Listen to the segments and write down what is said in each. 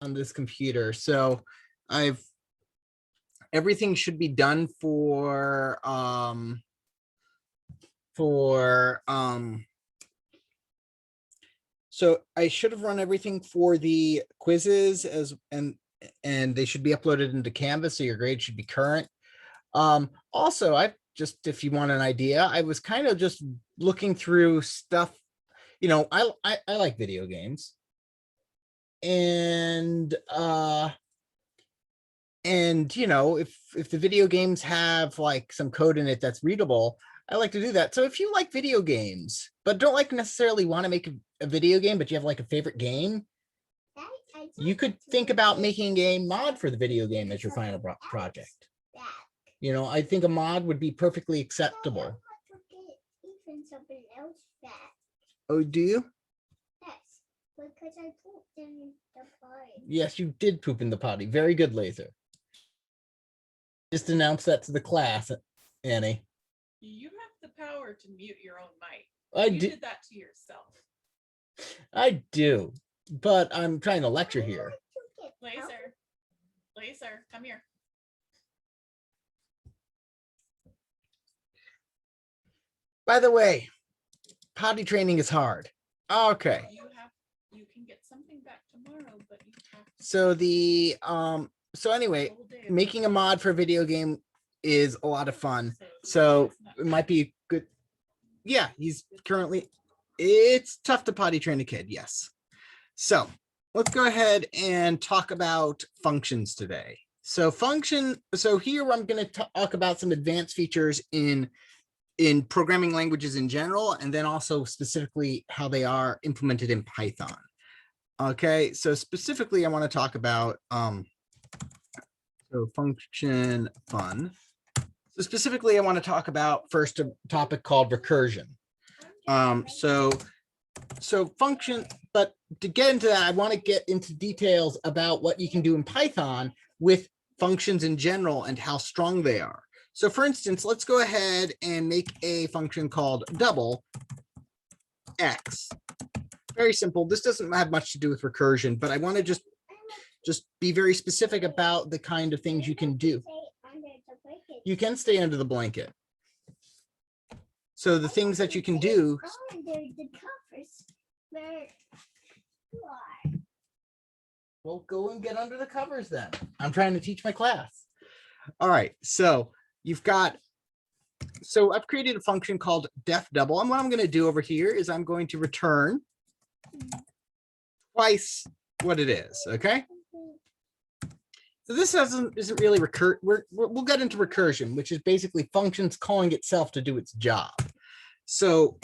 on this computer. So everything should be done for so I should have run everything for the quizzes and they should be uploaded into Canvas, so your grade should be current. Also, if you want an idea, I was kind of just looking through stuff. You know, I like video games, and you know, if the video games have like some code in it that's readable, I like to do that. So if you like video games, but don't like necessarily want to make a video game, but you have like a favorite game, you could think about making a mod for the video game as your final project. You know, I think a mod would be perfectly acceptable. Oh, do you? Yes, because I pooped in the potty. Yes, you did poop in the potty. Very good, Laser. Just announce that to the class, Annie. You have the power to mute your own mic. You did that to yourself. I do, but I'm trying to lecture here. Laser, come here. By the way, potty training is hard. Okay. You can get something back tomorrow, but you have to. So anyway, making a mod for a video game is a lot of fun. So it might be good. Yeah, it's tough to potty train a kid. Yes. So let's go ahead and talk about functions today. So here I'm going to talk about some advanced features in programming languages in general, and then also specifically how they are implemented in Python. Okay, so specifically I want to talk about function fun. So specifically I want to talk about first a topic called recursion. So function, but to get into that, I want to get into details about what you can do in Python with functions in general and how strong they are. So for instance, let's go ahead and make a function called double x. Very simple. This doesn't have much to do with recursion, but I want to just be very specific about the kind of things you can do. You can stay under the blanket. So the things that you can do. Well, go and get under the covers then. I'm trying to teach my class. All right, so I've created a function called def double, and what I'm going to do over here is I'm going to return twice what it is. Okay. So this isn't really we'll get into recursion, which is basically functions calling itself to do its job. So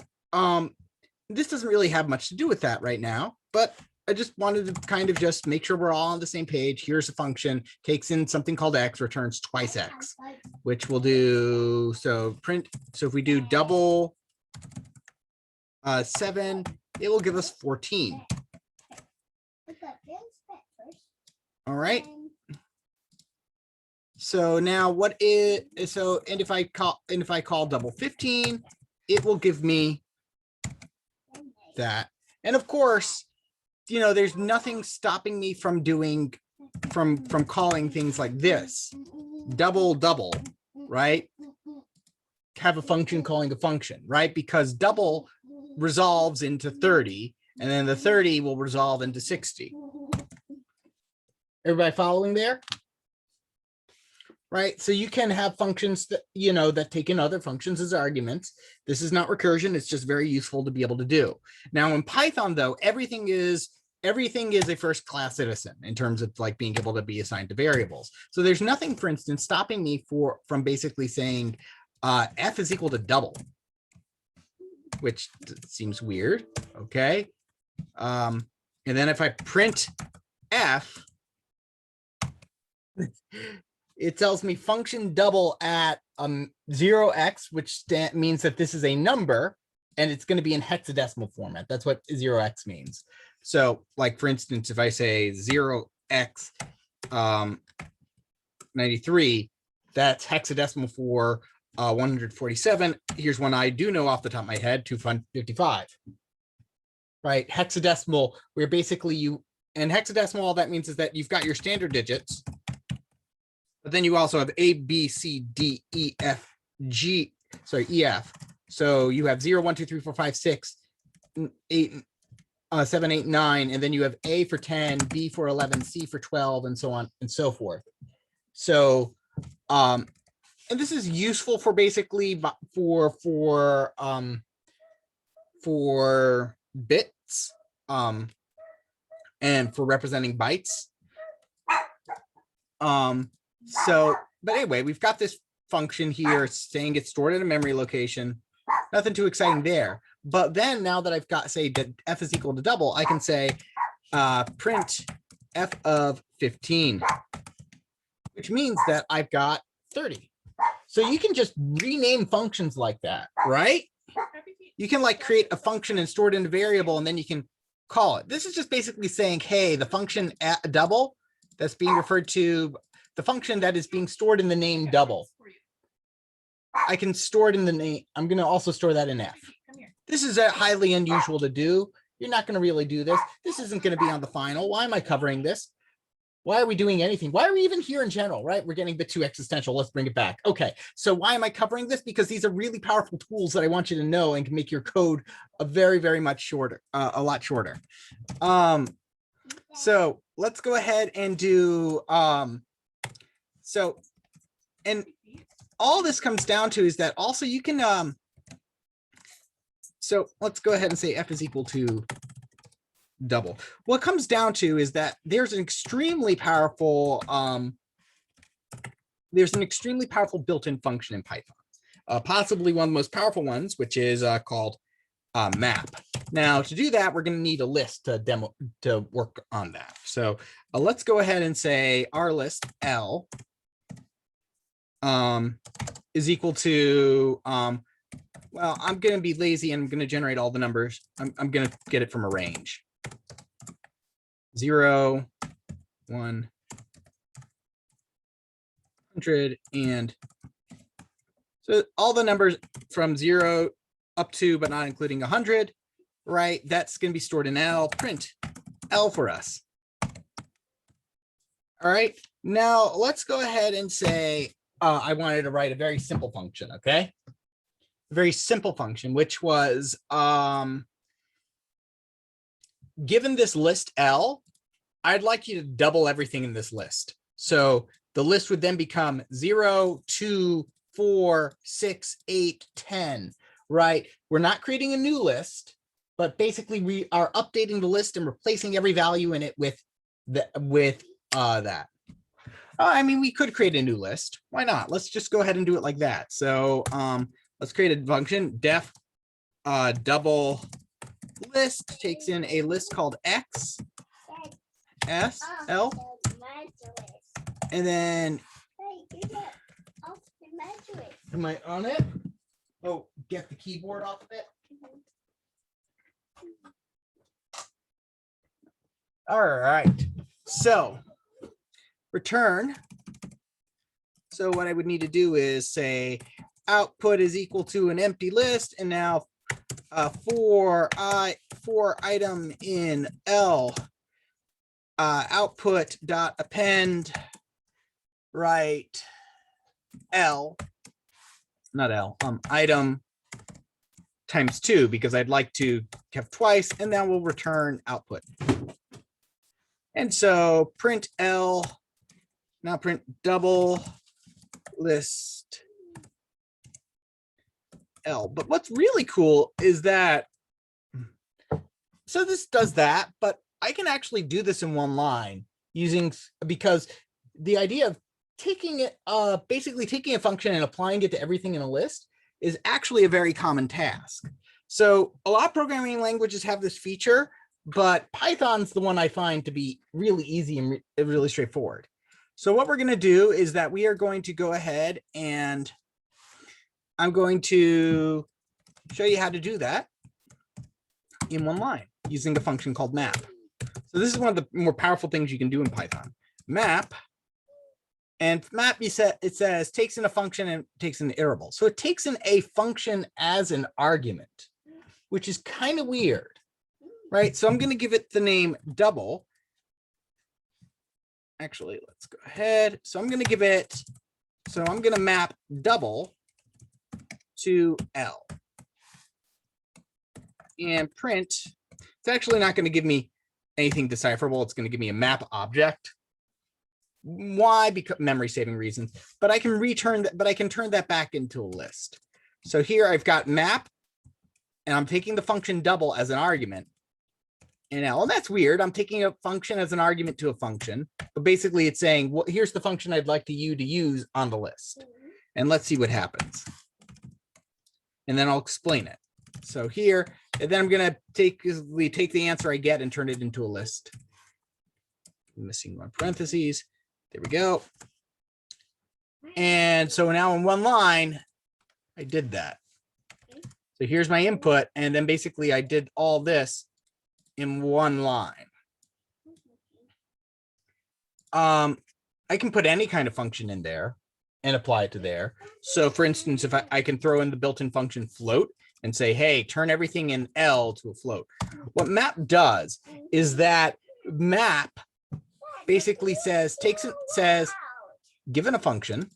this doesn't really have much to do with that right now, but I just wanted to kind of just make sure we're all on the same page. Here's a function, takes in something called x, returns twice x, which we'll do. So if we do double 7, it will give us 14. All right. So now and if I call double 15, it will give me that. And of course, you know, there's nothing stopping me from calling things like this, double, right? Have a function calling a function, right? Because double resolves into 30, and then the 30 will resolve into 60. Everybody following there? Right, so you can have functions that, you know, that take in other functions as arguments. This is not recursion, it's just very useful to be able to do. Now in Python though, everything is a first class citizen in terms of like being able to be assigned to variables. So there's nothing, for instance, stopping me from basically saying f is equal to double, which seems weird. Okay. And then if I print f, it tells me function double at 0x, which means that this is a number and it's going to be in hexadecimal format. That's what 0x means. So like, for instance, if I say 0x 93, that's hexadecimal for 147. Here's one I do know off the top of my head, 255. Right, hexadecimal, where basically you And hexadecimal, all that means is that you've got your standard digits, but then you also have A, B, C, D, E, F, G, sorry, E, F. So you have 0, 1, 2, 3, 4, 5, 6, 8, 7, 8, 9, and then you have A for 10, B for 11, C for 12, and so on and so forth. So, and this is useful for basically for bits, and for representing bytes. So, but anyway, we've got this function here saying it's stored at a memory location. Nothing too exciting there. But then now that I've got, say, that f is equal to double, I can say print f of 15, which means that I've got 30. So you can just rename functions like that, right? You can like create a function and store it in a variable, and then you can call it. This is just basically saying, hey, the function at double that's being referred to, the function that is being stored in the name double, I can store it in the name. I'm going to also store that in F. This is highly unusual to do. You're not going to really do this. This isn't going to be on the final. Why am I covering this? Why are we doing anything? Why are we even here in general, right? We're getting a bit too existential. Let's bring it back. Okay, so why am I covering this? Because these are really powerful tools that I want you to know and can make your code a very much shorter, a lot shorter. So let's go ahead and do, and all this comes down to is that also you can, so let's go ahead and say f is equal to double. What it comes down to is that there's an extremely powerful built-in function in Python, possibly one of the most powerful ones, which is called map. Now, to do that, we're going to need a list to work on that. So let's go ahead and say our list L is equal to well, I'm going to be lazy and I'm going to generate all the numbers. I'm going to get it from a range. 0, 1, 100, and so all the numbers from 0 up to, but not including 100, right? That's going to be stored in L. Print L for us. All right. Now let's go ahead and say I wanted to write a very simple function. Okay. A very simple function, which was given this list L, I'd like you to double everything in this list. So the list would then become 0, 2, 4, 6, 8, 10, right? We're not creating a new list, but basically we are updating the list and replacing every value in it with that. I mean, we could create a new list. Why not? Let's just go ahead and do it like that. So let's create a function def double list takes in a list called X, S, L, and then am I on it? Oh, get the keyboard off of it. All right, so return. So what I would need to do is say output is equal to an empty list, and now for item in L, output dot append, right, L, not L, item times 2, because I'd like to have twice, and then we'll return output. And so print L, now print double list L. But what's really cool is that, so this does that, but I can actually do this in one line using, because the idea of taking it, basically taking a function and applying it to everything in a list is actually a very common task. So a lot of programming languages have this feature, but Python's the one I find to be really easy and really straightforward. So what we're going to do is that we are going to go ahead and I'm going to show you how to do that in one line using the function called map. So this is one of the more powerful things you can do in Python. Map, and map, it says takes in a function and takes in an iterable. So it takes in a function as an argument, which is kind of weird, right? So I'm going to give it the name double, actually, let's go ahead. So I'm going to give it, so I'm going to map double to L and print. It's actually not going to give me anything decipherable. It's going to give me a map object. Why? Because memory saving reasons, but I can return that, but I can turn that back into a list. So here I've got map and I'm taking the function double as an argument. And L, and that's weird. I'm taking a function as an argument to a function, but basically it's saying, well, here's the function I'd like you to use on the list. And let's see what happens. And then I'll explain it. So here, and then I'm going to take the answer I get and turn it into a list. I'm missing one parentheses. There we go. And so now in one line, I did that. So here's my input. And then basically I did all this in one line. I can put any kind of function in there and apply it to there. So for instance, if I can throw in the built-in function float and say, hey, turn everything in L to a float. What map does is that map basically says, given a function,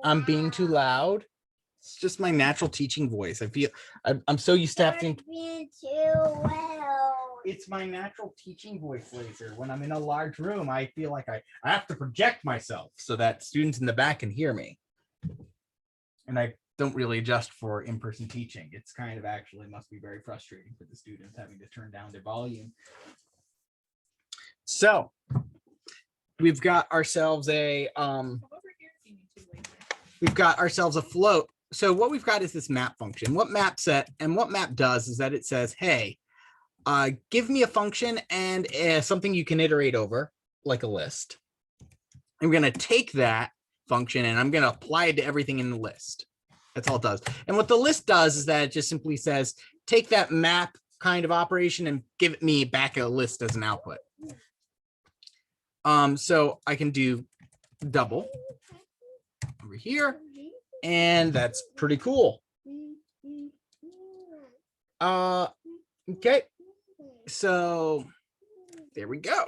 I'm being too loud. It's just my natural teaching voice. I feel I'm so used to having. It's my natural teaching voice, Laser. When I'm in a large room, I feel like I have to project myself so that students in the back can hear me. And I don't really adjust for in-person teaching. It's kind of actually must be very frustrating for the students having to turn down their volume. So we've got ourselves a float. So what we've got is this map function. What map does is that it says, hey, give me a function and something you can iterate over, like a list. I'm going to take that function and I'm going to apply it to everything in the list. That's all it does. And what the list does is that it just simply says, take that map kind of operation and give it me back a list as an output. So I can do double over here, and that's pretty cool. Okay, so there we go.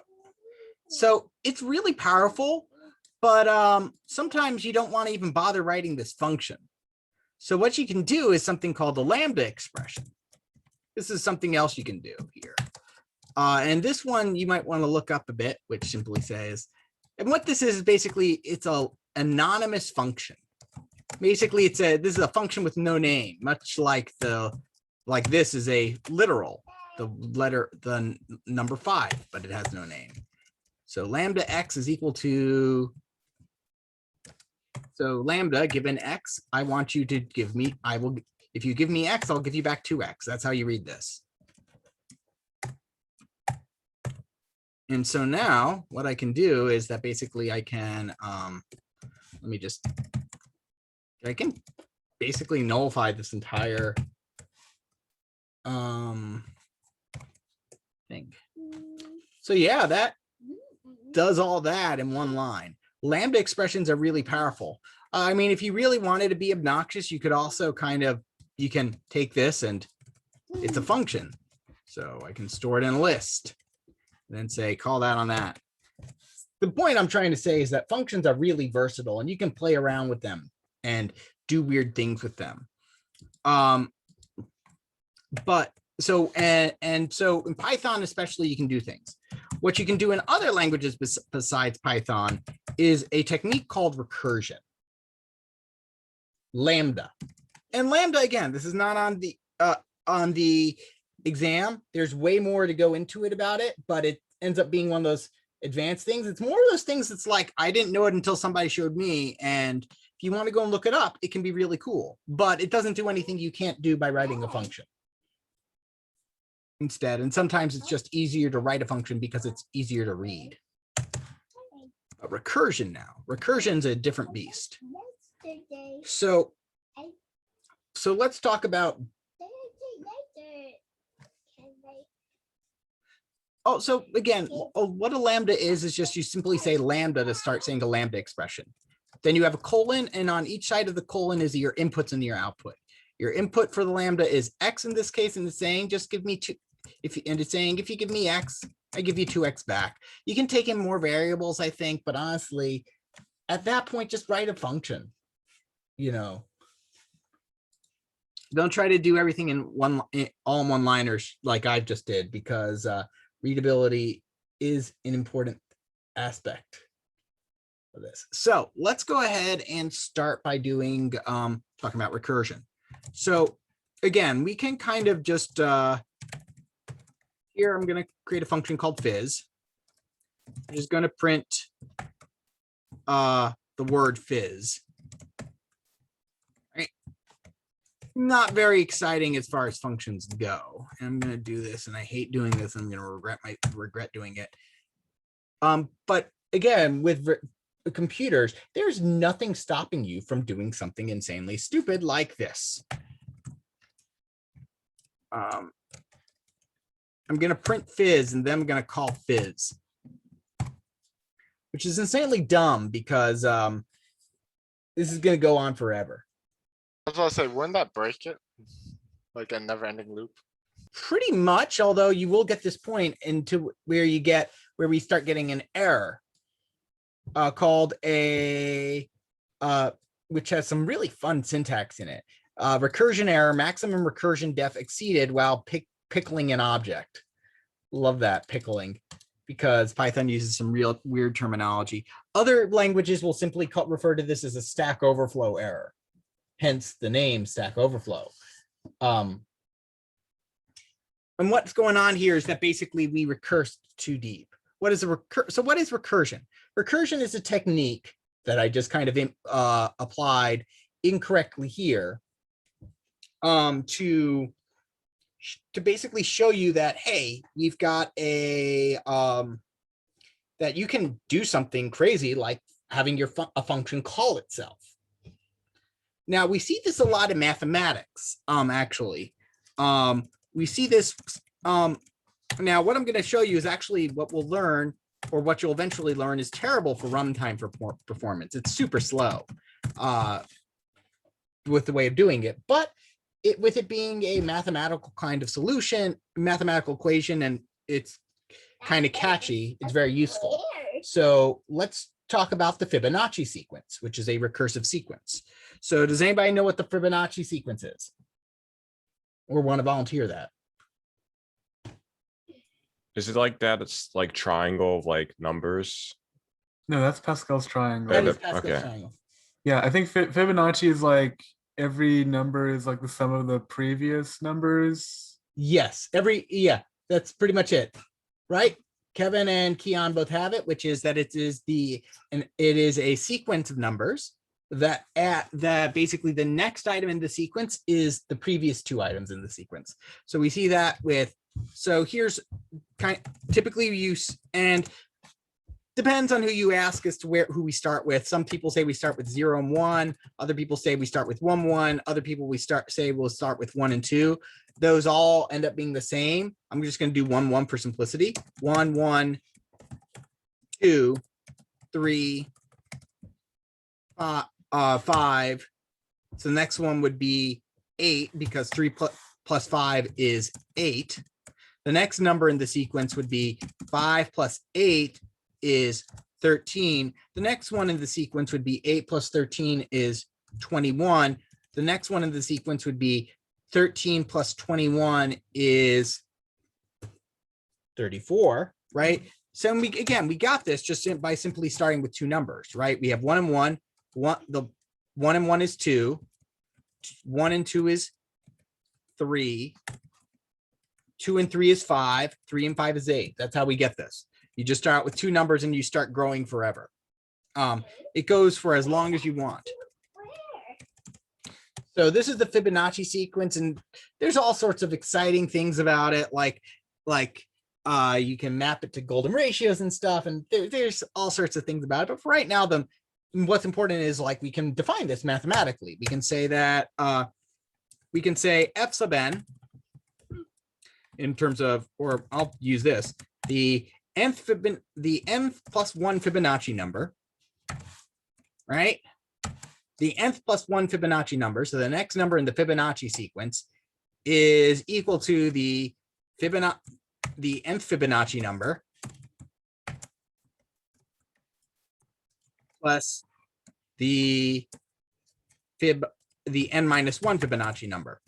So it's really powerful, but sometimes you don't want to even bother writing this function. So what you can do is something called the Lambda expression. This is something else you can do here. And this one you might want to look up a bit, which simply says, and what this is basically, it's a anonymous function. Basically, this is a function with no name, much like this is a literal, the number 5, but it has no name. So lambda x is equal to, so lambda given x, I want you to give me, if you give me x, I'll give you back 2x. That's how you read this. And so now what I can do is that basically I can, I can basically nullify this entire thing. So yeah, that does all that in one line. Lambda expressions are really powerful. I mean, if you really wanted to be obnoxious, you could also you can take this and it's a function. So I can store it in a list. Then say, call that on that. The point I'm trying to say is that functions are really versatile and you can play around with them and do weird things with them. So in Python, especially, you can do things. What you can do in other languages besides Python is a technique called recursion. Lambda. And Lambda, again, this is not on the exam. There's way more to go into it about it, but it ends up being one of those advanced things. It's more of those things that's like, I didn't know it until somebody showed me. And if you want to go and look it up, it can be really cool, but it doesn't do anything you can't do by writing a function instead. And sometimes it's just easier to write a function because it's easier to read. But recursion now, recursion's a different beast. So let's talk about. Oh, so again, what a lambda is just you simply say lambda to start saying a lambda expression. Then you have a colon, and on each side of the colon is your inputs and your output. Your input for the lambda is x in this case, and it's saying just give me 2. It's saying if you give me x, I give you 2x back. You can take in more variables, I think, but honestly, at that point, just write a function. You know, don't try to do everything in all in one-liners like I've just did, because readability is an important aspect of this. So let's go ahead and start by doing talking about recursion. So again, we can kind of just here I'm going to create a function called fizz. I'm just going to print the word fizz. Right. Not very exciting as far as functions go. And I'm going to do this, and I hate doing this. I'm going to regret doing it. But again, with computers, there's nothing stopping you from doing something insanely stupid like this. I'm going to print fizz, and then I'm going to call fizz, which is insanely dumb because this is going to go on forever. I was about to say, wouldn't that break it? Like a never-ending loop? Pretty much, although you will get this point into where we start getting an error called a, which has some really fun syntax in it. Recursion error, maximum recursion def exceeded while pickling an object. Love that, pickling, because Python uses some real weird terminology. Other languages will simply refer to this as a Stack Overflow error, hence the name Stack Overflow. And what's going on here is that basically we recurse too deep. What is so what is recursion? Recursion is a technique that I just kind of applied incorrectly here to basically show you that, hey, we've got a that you can do something crazy like having a function call itself. Now we see this a lot in mathematics, actually. We see this now what I'm going to show you is actually what we'll learn, or what you'll eventually learn, is terrible for runtime performance. It's super slow with the way of doing it, but with it being a mathematical kind of solution, mathematical equation, and it's kind of catchy, it's very useful. So let's talk about the Fibonacci sequence, which is a recursive sequence. So does anybody know what the Fibonacci sequence is? Or want to volunteer that? Is it like that? It's like triangle of like numbers. No, that's Pascal's triangle. That is Pascal's okay. triangle. Yeah, I think Fibonacci is like every number is like the sum of the previous numbers. Yes, yeah, that's pretty much it, right? Kevin and Keon both have it, which is that it is a sequence of numbers that basically the next item in the sequence is the previous two items in the sequence. So we see that with, so here's typically we use, and depends on who you ask as to who we start with. Some people say we start with 0 and 1. Other people say we start with 1, 1. Other people say we'll start with 1 and 2. Those all end up being the same. I'm just going to do 1, 1 for simplicity. 1, 1, 2, 3, 5. So the next one would be 8, because 3 plus 5 is 8. The next number in the sequence would be 5 plus 8 is 13. The next one in the sequence would be 8 plus 13 is 21. The next one in the sequence would be 13 plus 21 is 34, right? So we got this just by simply starting with two numbers, right? We have 1 and 1. The 1 and 1 is 2. 1 and 2 is 3. 2 and 3 is 5. 3 and 5 is 8. That's how we get this. You just start out with two numbers and you start growing forever. It goes for as long as you want. So this is the Fibonacci sequence, and there's all sorts of exciting things about it, like you can map it to golden ratios and stuff, and there's all sorts of things about it. But for right now, what's important is like we can define this mathematically. We can say that we can say f sub n in terms of, or I'll use this, the nth plus 1 Fibonacci number, right? The nth plus 1 Fibonacci number, so the next number in the Fibonacci sequence, is equal to the the nth Fibonacci number plus the n minus 1 Fibonacci number.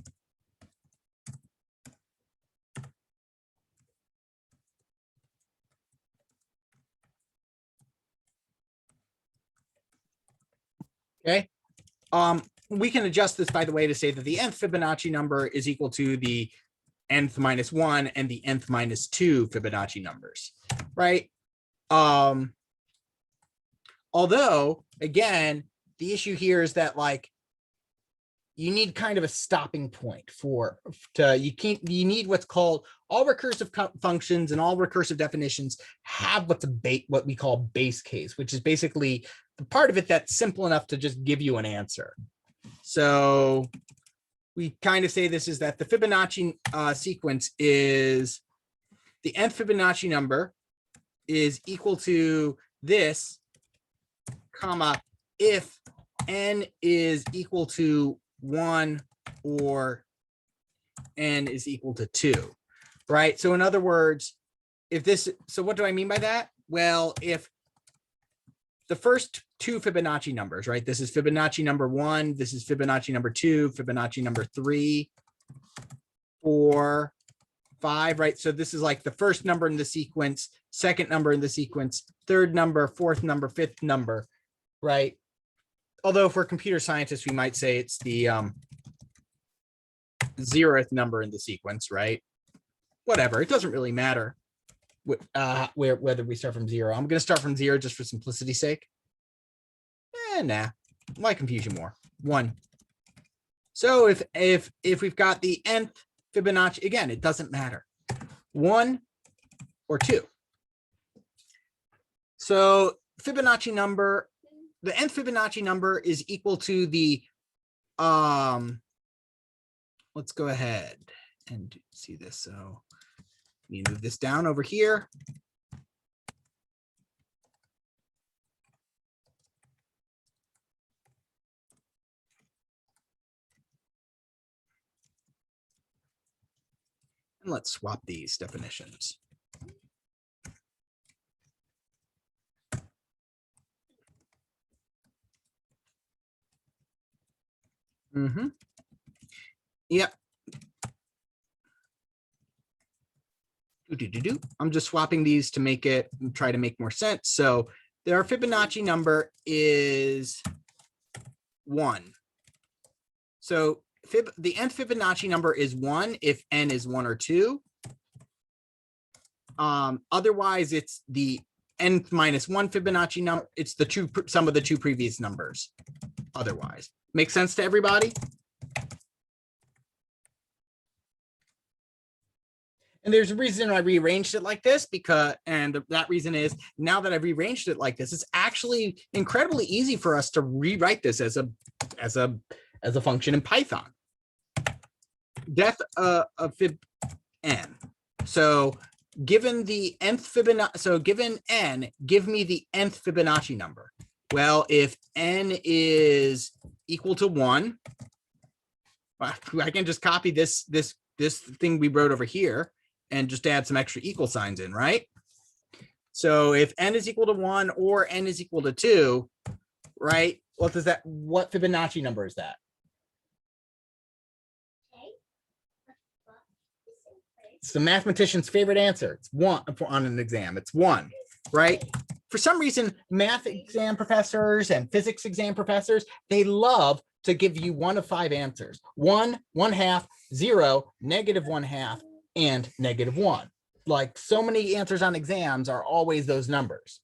Okay. We can adjust this, by the way, to say that the nth Fibonacci number is equal to the nth minus 1 and the nth minus 2 Fibonacci numbers, right? Although, again, the issue here is that, like, you need kind of a stopping point you need what's called, all recursive functions and all recursive definitions have what we call base case, which is basically the part of it that's simple enough to just give you an answer. So we kind of say this is that the Fibonacci sequence is the nth Fibonacci number is equal to this, comma, if n is equal to 1 or n is equal to 2, right? So in other words, so what do I mean by that? Well, if the first two Fibonacci numbers, right? This is Fibonacci number 1, this is Fibonacci number 2, Fibonacci number 3, 4, 5, right? So this is like the first number in the sequence, second number in the sequence, third number, fourth number, fifth number, right? Although for computer scientists, we might say it's the 0th number in the sequence, right? Whatever, it doesn't really matter whether we start from 0. I'm going to start from 0 just for simplicity's sake. Nah, why confuse you more? 1. So if we've got the nth Fibonacci, again, it doesn't matter, 1 or 2. So Fibonacci number, the nth Fibonacci number is equal to the, let's go ahead and see this. So let me move this down over here. And let's swap these definitions. Yep. I'm just swapping these to make it try to make more sense. So their Fibonacci number is 1. So the nth Fibonacci number is 1 if n is 1 or 2. Otherwise, it's the nth minus 1 Fibonacci number. It's the sum of the two previous numbers. Otherwise, make sense to everybody? And there's a reason I rearranged it like this, that reason is, now that I've rearranged it like this, it's actually incredibly easy for us to rewrite this as a function in Python. Def of fib n. So given the nth Fibonacci, so given n, give me the nth Fibonacci number. Well, if n is equal to 1, I can just copy this thing we wrote over here and just add some extra equal signs in, right? So if n is equal to 1 or n is equal to 2, right? What Fibonacci number is that? It's the mathematician's favorite answer. It's 1 on an exam. It's 1, right? For some reason, math exam professors and physics exam professors, they love to give you 1 of 5 answers. 1, 1/2, 0, -1/2, and -1. Like, so many answers on exams are always those numbers.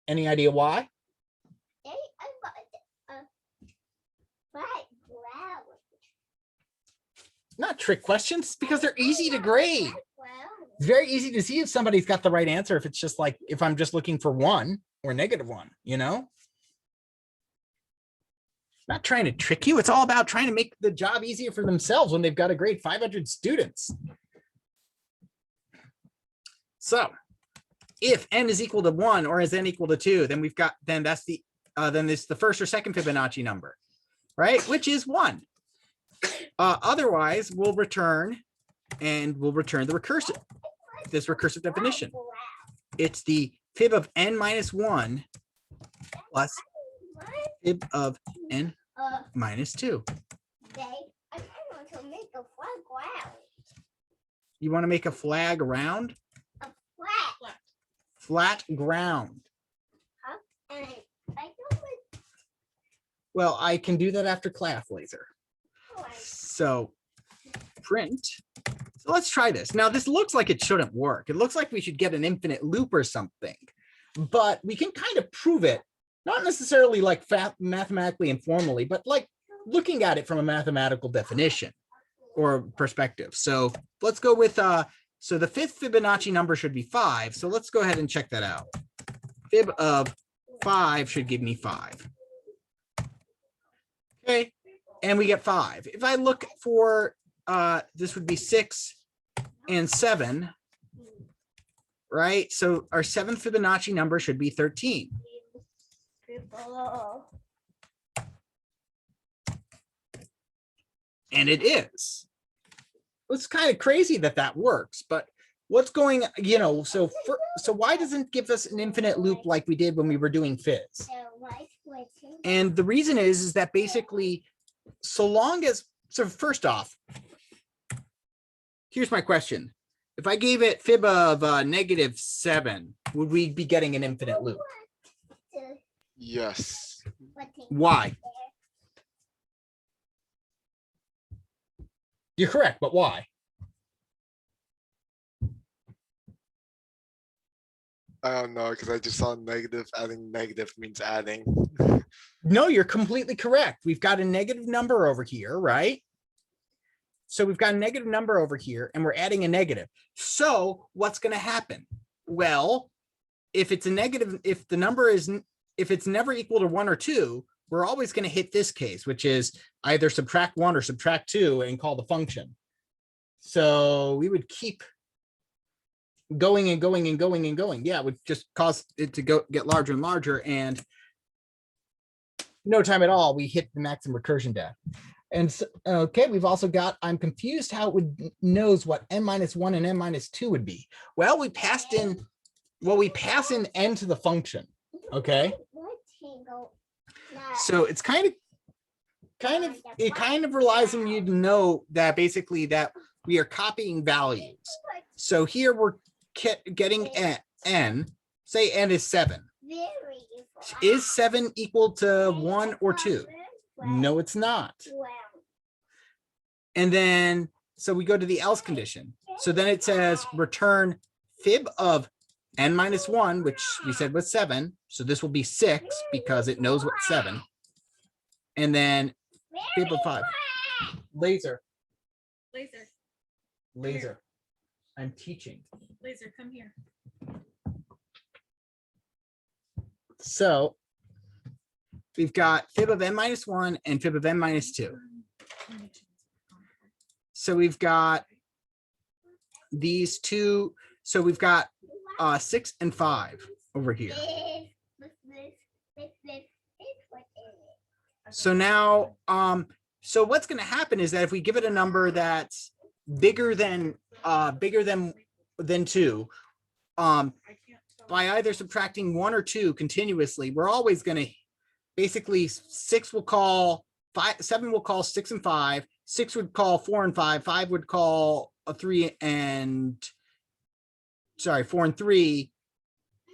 Any idea why? Not trick questions, because they're easy to grade. It's very easy to see if somebody's got the right answer if it's just like, if I'm just looking for 1 or -1, you know? Not trying to trick you. It's all about trying to make the job easier for themselves when they've got to grade 500 students. So if n is equal to 1 or is n equal to 2, then that's the then it's the first or second Fibonacci number, right? Which is 1. Otherwise, we'll return and we'll return the this recursive definition. It's the fib of n minus 1 plus fib of n minus 2. I want to make a flag ground. You want to make a flag around? A flat. Flat ground. And I don't like. Well, I can do that after class, Laser. So print. So let's try this. Now, this looks like it shouldn't work. It looks like we should get an infinite loop or something, but we can kind of prove it, not necessarily like mathematically and formally, but like looking at it from a mathematical definition or perspective. So let's go with, so the fifth Fibonacci number should be 5. So let's go ahead and check that out. Fib of 5 should give me 5. Okay, and we get 5. If I look for, this would be 6 and 7, right? So our 7th Fibonacci number should be 13. And it is. It's kind of crazy that that works, but what's going, so why doesn't it give us an infinite loop like we did when we were doing fizz? And the reason is that basically, so long as, so first off, here's my question. If I gave it fib of -7, would we be getting an infinite loop? Yes. Why? You're correct, but why? I don't know, because I just saw negative. Adding negative means adding. No, you're completely correct. We've got a negative number over here, right? So we've got a negative number over here and we're adding a negative. So what's going to happen? Well, if it's a negative, if the number is, if it's never equal to 1 or 2, we're always going to hit this case, which is either subtract 1 or subtract 2 and call the function. So we would keep going and going and going and going. Yeah, it would just cause it to get larger and larger, and no time at all, we hit the maximum recursion death. And so, okay, we've also got, I'm confused how it knows what n-1 and n-2 would be. Well, we passed in, we pass in n to the function, okay? So it's it kind of relies on you to know that basically that we are copying values. So here we're getting n, say n is 7. Is 7 equal to 1 or 2? No, it's not. And then, so we go to the else condition. So then it says return fib of n-1, which we said was 7. So this will be 6 because it knows what's 7. And then fib of 5. Laser. Laser. I'm teaching. Laser, come here. So we've got fib of n-1 and fib of n-2. So we've got these two. So we've got 6 and 5 over here. So now, so what's going to happen is that if we give it a number that's bigger than 2, by either subtracting 1 or 2 continuously, we're always going to basically 6 will call 5, 7 will call 6 and 5, 6 would call 4 and 5, 5 would call 4 and 3,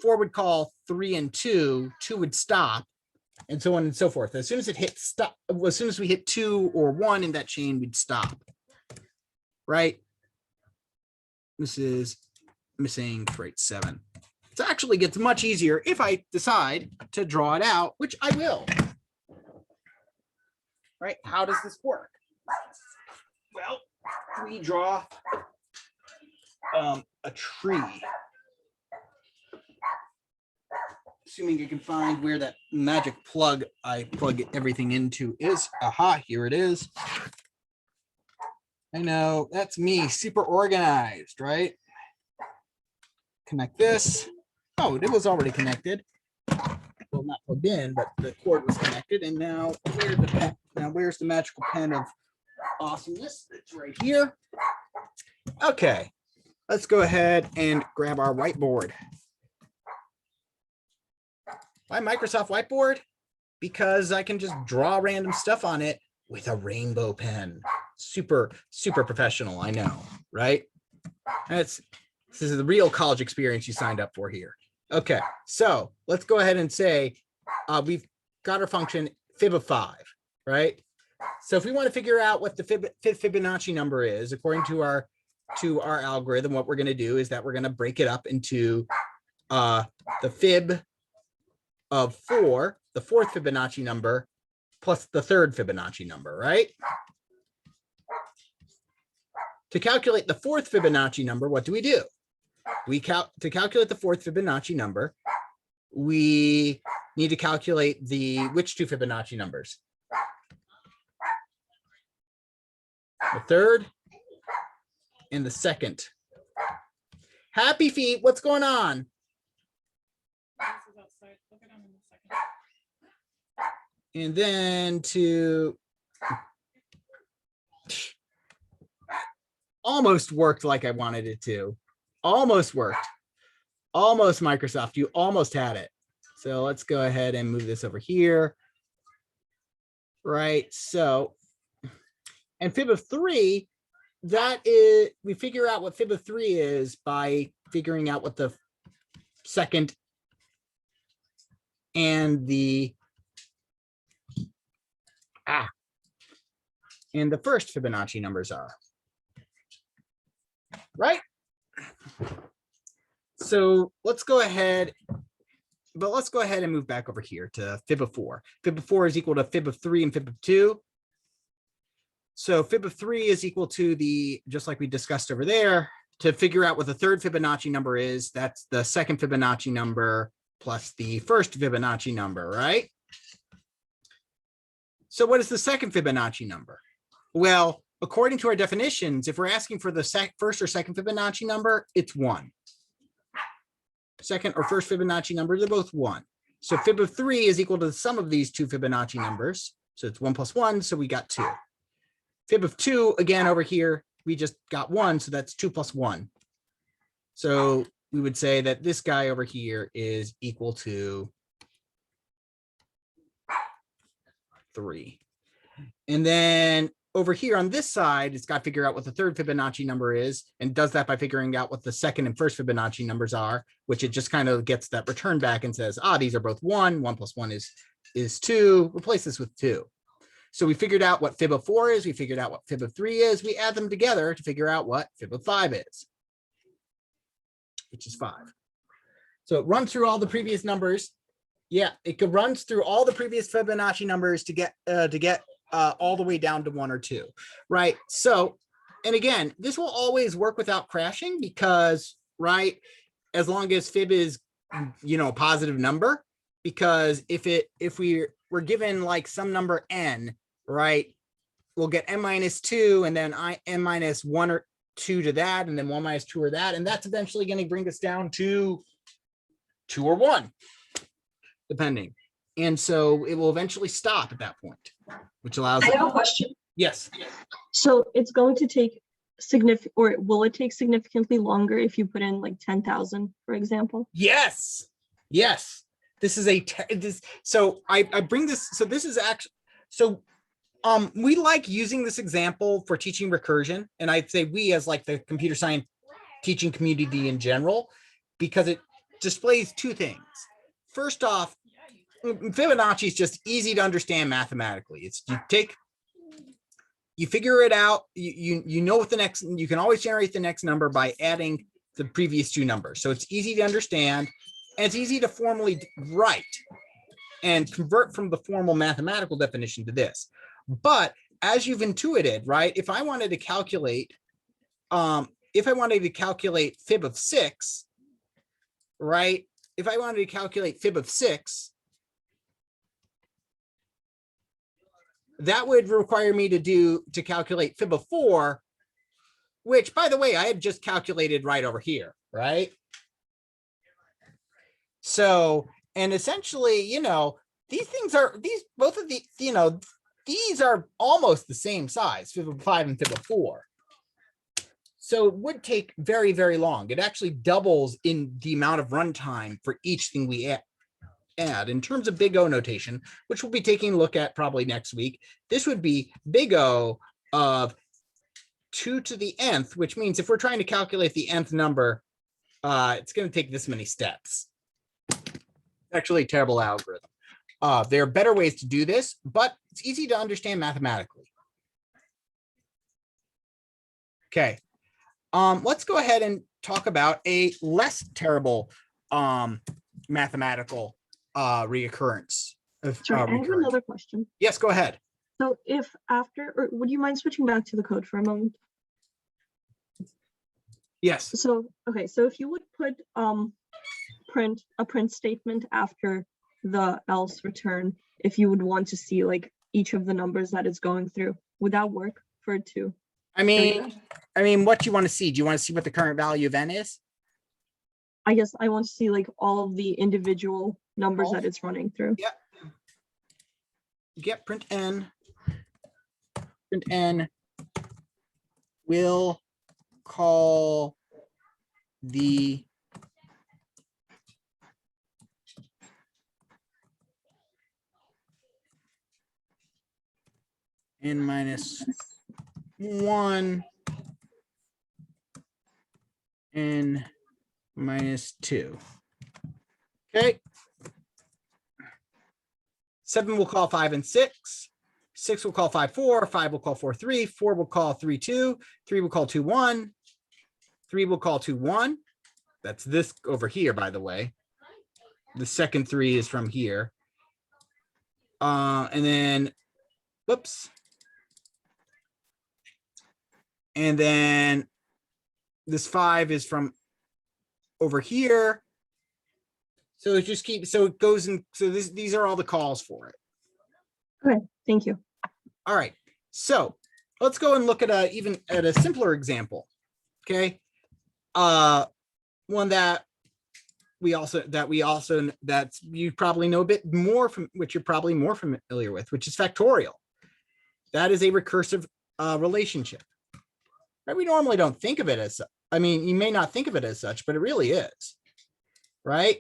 4 would call 3 and 2, 2 would stop, and so on and so forth. As soon as it hits stop, as soon as we hit 2 or 1 in that chain, we'd stop. Right? This is missing trait 7. It actually gets much easier if I decide to draw it out, which I will. Right? How does this work? Well, we draw a tree. Assuming I can find where that magic plug I plug everything into is. Aha, here it is. I know, that's me, super organized, right? Connect this. Oh, it was already connected. Well, not plugged in, but the cord was connected. And now where's the pen? Now where's the magical pen of awesomeness? It's right here. Okay, let's go ahead and grab our whiteboard. Why Microsoft Whiteboard? Because I can just draw random stuff on it with a rainbow pen. Super professional, I know, right? This is the real college experience you signed up for here. Okay, so let's go ahead and say we've got our function fib of 5, right? So if we want to figure out what the fifth Fibonacci number is, according to our algorithm, what we're going to do is that we're going to break it up into the fib of 4, the fourth Fibonacci number, plus the third Fibonacci number, right? To calculate the fourth Fibonacci number, what do? To calculate the fourth Fibonacci number, we need to calculate which two Fibonacci numbers? The third and the second. Happy Feet, what's going on? And then to almost worked like I wanted it to. Almost worked. Almost Microsoft, you almost had it. So let's go ahead and move this over here. Right, so, and fib of 3, that is, we figure out what fib of 3 is by figuring out what the second and the first Fibonacci numbers are, right? So let's go ahead, and move back over here to fib of 4. Fib of 4 is equal to fib of 3 and fib of 2. So fib of 3 is equal to just like we discussed over there, to figure out what the third Fibonacci number is, that's the second Fibonacci number plus the first Fibonacci number, right? So what is the second Fibonacci number? Well, according to our definitions, if we're asking for the first or second Fibonacci number, it's 1. Second or first Fibonacci number, they're both 1. So fib of 3 is equal to the sum of these two Fibonacci numbers. So it's 1 plus 1, so we got 2. Fib of 2, again, over here, we just got 1, so that's 2 plus 1. So we would say that this guy over here is equal to 3. And then over here on this side, it's got to figure out what the third Fibonacci number is, and does that by figuring out what the second and first Fibonacci numbers are, which it just kind of gets that return back and says, these are both 1, 1 plus 1 is 2, replace this with 2. So we figured out what fib of 4 is, we figured out what fib of 3 is, we add them together to figure out what fib of 5 is, which is 5. So it runs through all the previous numbers. Yeah, it runs through all the previous Fibonacci numbers to get all the way down to 1 or 2, right? So, and again, this will always work without crashing because, right, as long as fib is, a positive number, because if we're given like some number n, right, we'll get n minus 2 and then n minus 1 or 2 to that, and then 1 minus 2 or that, and that's eventually going to bring us down to 2 or 1, depending. And so it will eventually stop at that point, which allows. I have a question. Yes. So it's going to take or will it take significantly longer if you put in like 10,000, for example? Yes. Yes. This is so I bring this. So this is actually, so we like using this example for teaching recursion. And I'd say we as like the computer science teaching community in general, because it displays two things. First off, Fibonacci is just easy to understand mathematically. It's you figure it out, you know what the next, you can always generate the next number by adding the previous two numbers. So it's easy to understand and it's easy to formally write and convert from the formal mathematical definition to this. But as you've intuited, right, if I wanted to calculate fib of 6, right, if I wanted to calculate fib of 6, that would require me to calculate fib of 4, which, by the way, I had just calculated right over here, right? So, and essentially, these things are, both of the, these are almost the same size, fib of 5 and fib of 4. So it would take very, very long. It actually doubles in the amount of runtime for each thing we add. In terms of big O notation, which we'll be taking a look at probably next week, this would be big O of 2 to the nth, which means if we're trying to calculate the nth number, it's going to take this many steps. Actually, a terrible algorithm. There are better ways to do this, but it's easy to understand mathematically. Okay, let's go ahead and talk about a less terrible mathematical reoccurrence. Sorry, I have another question. Yes, go ahead. So if after, or would you mind switching back to the code for a moment? Yes. So, okay, so if you would put a print statement after the else return, if you would want to see like each of the numbers that it's going through, would that work for it to? I mean, what do you want to see? Do you want to see what the current value of n is? I guess I want to see like all of the individual numbers that it's running through. Yep. Get print n. Print n will call the n minus 1 n minus 2. Okay. 7 will call 5 and 6. 6 will call 5, 4. 5 will call 4, 3. 4 will call 3, 2. 3 will call 2, 1. 3 will call 2, 1. That's this over here, by the way. The second 3 is from here. And then, whoops. And then this 5 is from over here. So it just keeps, so it goes in. So these are all the calls for it. Okay, thank you. All right. So let's go and look at a simpler example. Okay. One that you probably know a bit more from, which you're probably more familiar with, which is factorial. That is a recursive relationship. Right? We normally don't think of it as, I mean, you may not think of it as such, but it really is, right?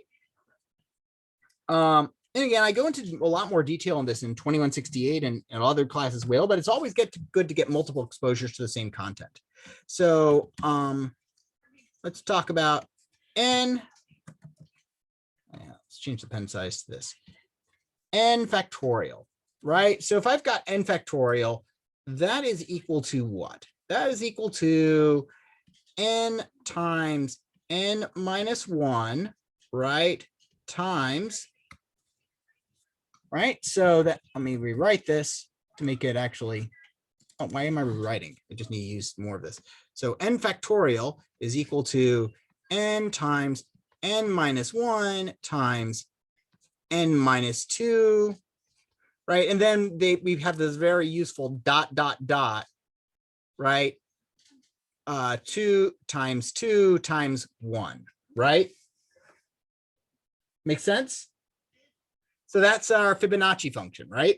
And again, I go into a lot more detail on this in 2168 and other classes will, but it's always good to get multiple exposures to the same content. So let's talk about n. Let's change the pen size to this. N factorial, right? So if I've got n factorial, that is equal to what? That is equal to n times n minus 1, right? Times, right? So that, let me rewrite this to make it actually, oh, why am I rewriting? I just need to use more of this. So n factorial is equal to n times n minus 1 times n minus 2, right? And then we have this very useful dot, dot, dot, right? 2 times 2 times 1, right? Make sense? So that's our Fibonacci function, right?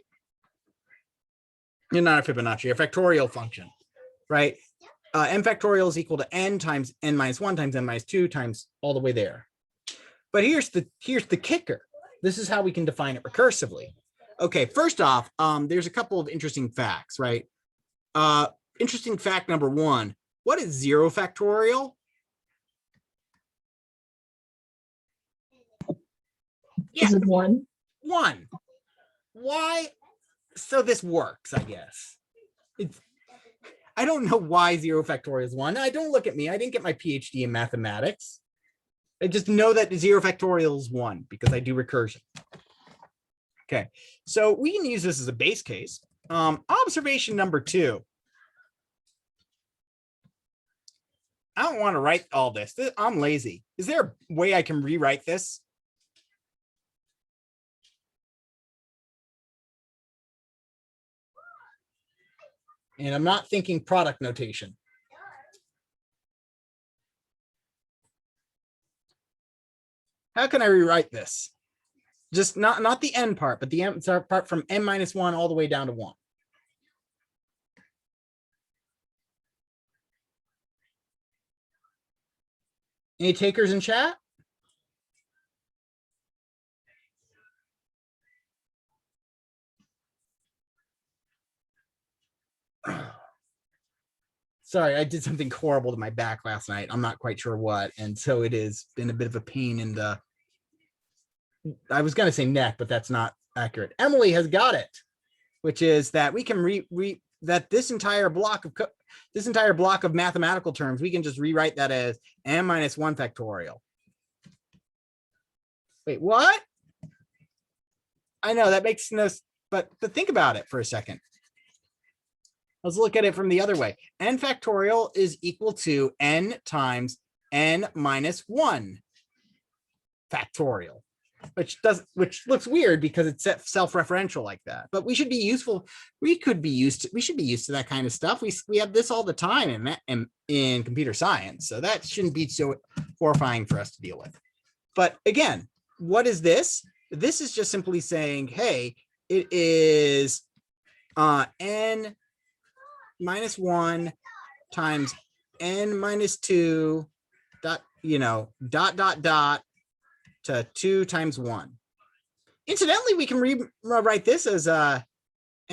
You're not a Fibonacci, a factorial function, right? N factorial is equal to n times n minus 1 times n minus 2 times all the way there. But here's the kicker. This is how we can define it recursively. Okay, first off, there's a couple of interesting facts, right? Interesting fact number 1, what is 0 factorial? Yeah. Is it 1? 1. Why? So this works, I guess. I don't know why 0 factorial is 1. Don't look at me. I didn't get my PhD in mathematics. I just know that 0 factorial is 1 because I do recursion. Okay, so we can use this as a base case. Observation number 2. I don't want to write all this. I'm lazy. Is there a way I can rewrite this? And I'm not thinking product notation. How can I rewrite this? Just not the n part, but the n part from n minus 1 all the way down to 1. Any takers in chat? Sorry, I did something horrible to my back last night. I'm not quite sure what. And so it has been a bit of a pain in the, I was going to say neck, but that's not accurate. Emily has got it, which is that we can that this entire block of mathematical terms, we can just rewrite that as n minus 1 factorial. Wait, what? I know that makes no, but think about it for a second. Let's look at it from the other way. N factorial is equal to n times n minus 1 factorial, which looks weird because it's self-referential like that. But we should be useful. We should be used to that kind of stuff. We have this all the time in computer science, so that shouldn't be so horrifying for us to deal with. But again, what is this? This is just simply saying, hey, it is n minus 1 times n minus 2 dot, to 2 times 1. Incidentally, we can rewrite this as n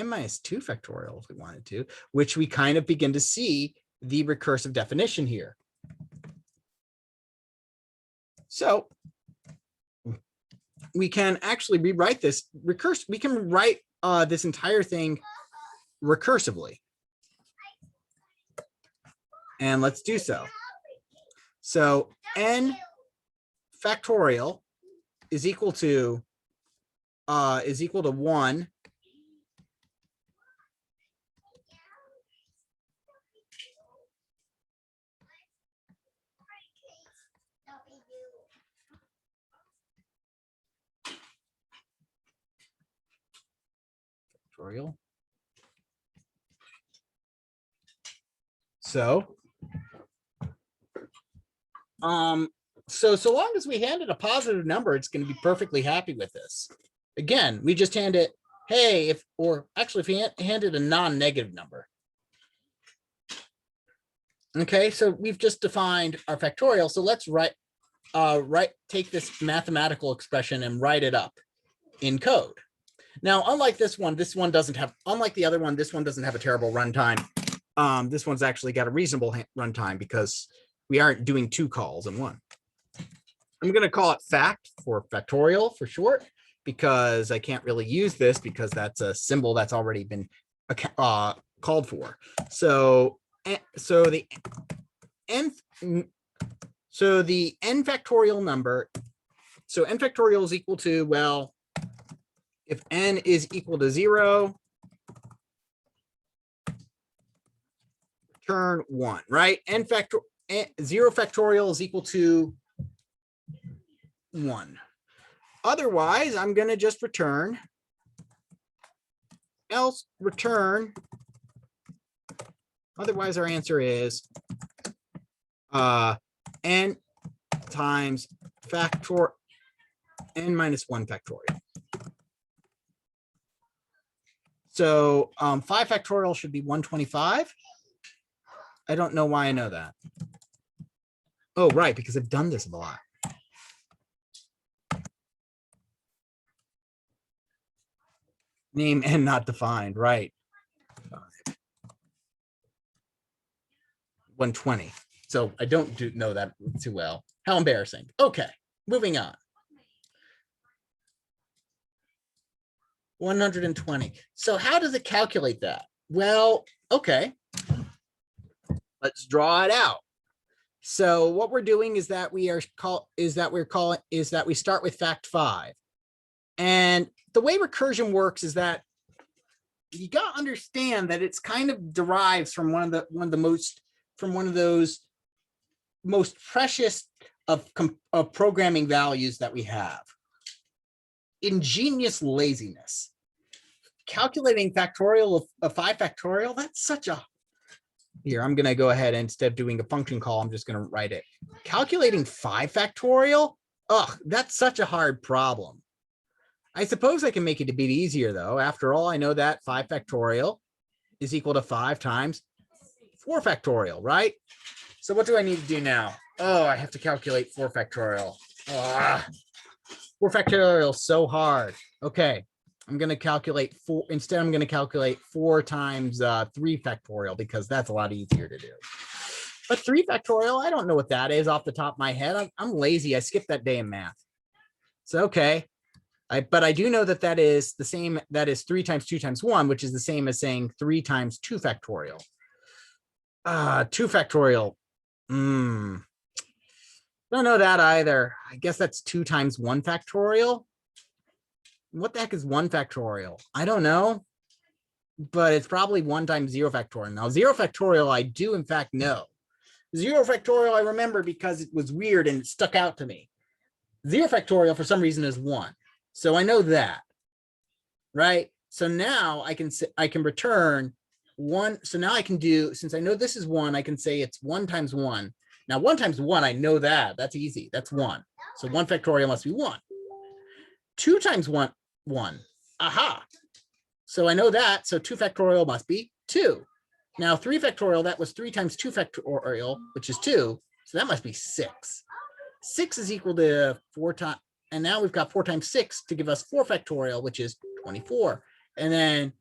minus 2 factorial if we wanted to, which we kind of begin to see the recursive definition here. So we can actually rewrite this we can write this entire thing recursively. And let's do so. So n factorial is equal to 1 factorial. So so long as we hand it a positive number, it's going to be perfectly happy with this. Again, we just hand it, hey, if we hand it a non-negative number. Okay, so we've just defined our factorial. So let's take this mathematical expression and write it up in code. Now, unlike this one doesn't have, unlike the other one, this one doesn't have a terrible runtime. This one's actually got a reasonable runtime because we aren't doing 2 calls in one. I'm going to call it fact for factorial for short, because I can't really use this because that's a symbol that's already been called for. So the n factorial number, so n factorial is equal to, well, if n is equal to 0, return 1, right? 0 factorial is equal to 1. Otherwise, I'm going to just return, else return. Otherwise, our answer is n times factor n minus 1 factorial. So 5 factorial should be 125. I don't know why I know that. Oh, right, because I've done this a lot. Name and not defined, right. 120. So I don't know that too well. How embarrassing. Okay, moving on. 120. So how does it calculate that? Well, okay. Let's draw it out. So what we're doing is that we start with fact 5. And the way recursion works is that you got to understand that it's kind of derives from one of those most precious of programming values that we have. Ingenious laziness. Calculating factorial of 5 factorial, that's such a, here, I'm going to go ahead and instead of doing a function call, I'm just going to write it. Calculating 5 factorial, ugh, that's such a hard problem. I suppose I can make it a bit easier though. After all, I know that 5 factorial is equal to 5 times 4 factorial, right? So what do I need to do now? Oh, I have to calculate 4 factorial. 4 factorial is so hard. Okay, I'm going to calculate 4. Instead, I'm going to calculate 4 times 3 factorial because that's a lot easier to do. But 3 factorial, I don't know what that is off the top of my head. I'm lazy. I skipped that day in math. So, okay. But I do know that that is the same. That is 3 times 2 times 1, which is the same as saying 3 times 2 factorial. 2 factorial. Don't know that either. I guess that's 2 times 1 factorial. What the heck is 1 factorial? I don't know. But it's probably 1 times 0 factorial. Now, 0 factorial, I do in fact know. 0 factorial, I remember because it was weird and it stuck out to me. 0 factorial, for some reason, is 1. So I know that, right? So now I can return 1. So now I can do, since I know this is 1, I can say it's 1 times 1. Now 1 times 1, I know that. That's easy. That's 1. So 1 factorial must be 1. 2 times 1, 1. Aha. So I know that. So 2 factorial must be 2. Now 3 factorial, that was 3 times 2 factorial, which is 2. So that must be 6. 6 is equal to 4 times. And now we've got 4 times 6 to give us 4 factorial, which is 24. And then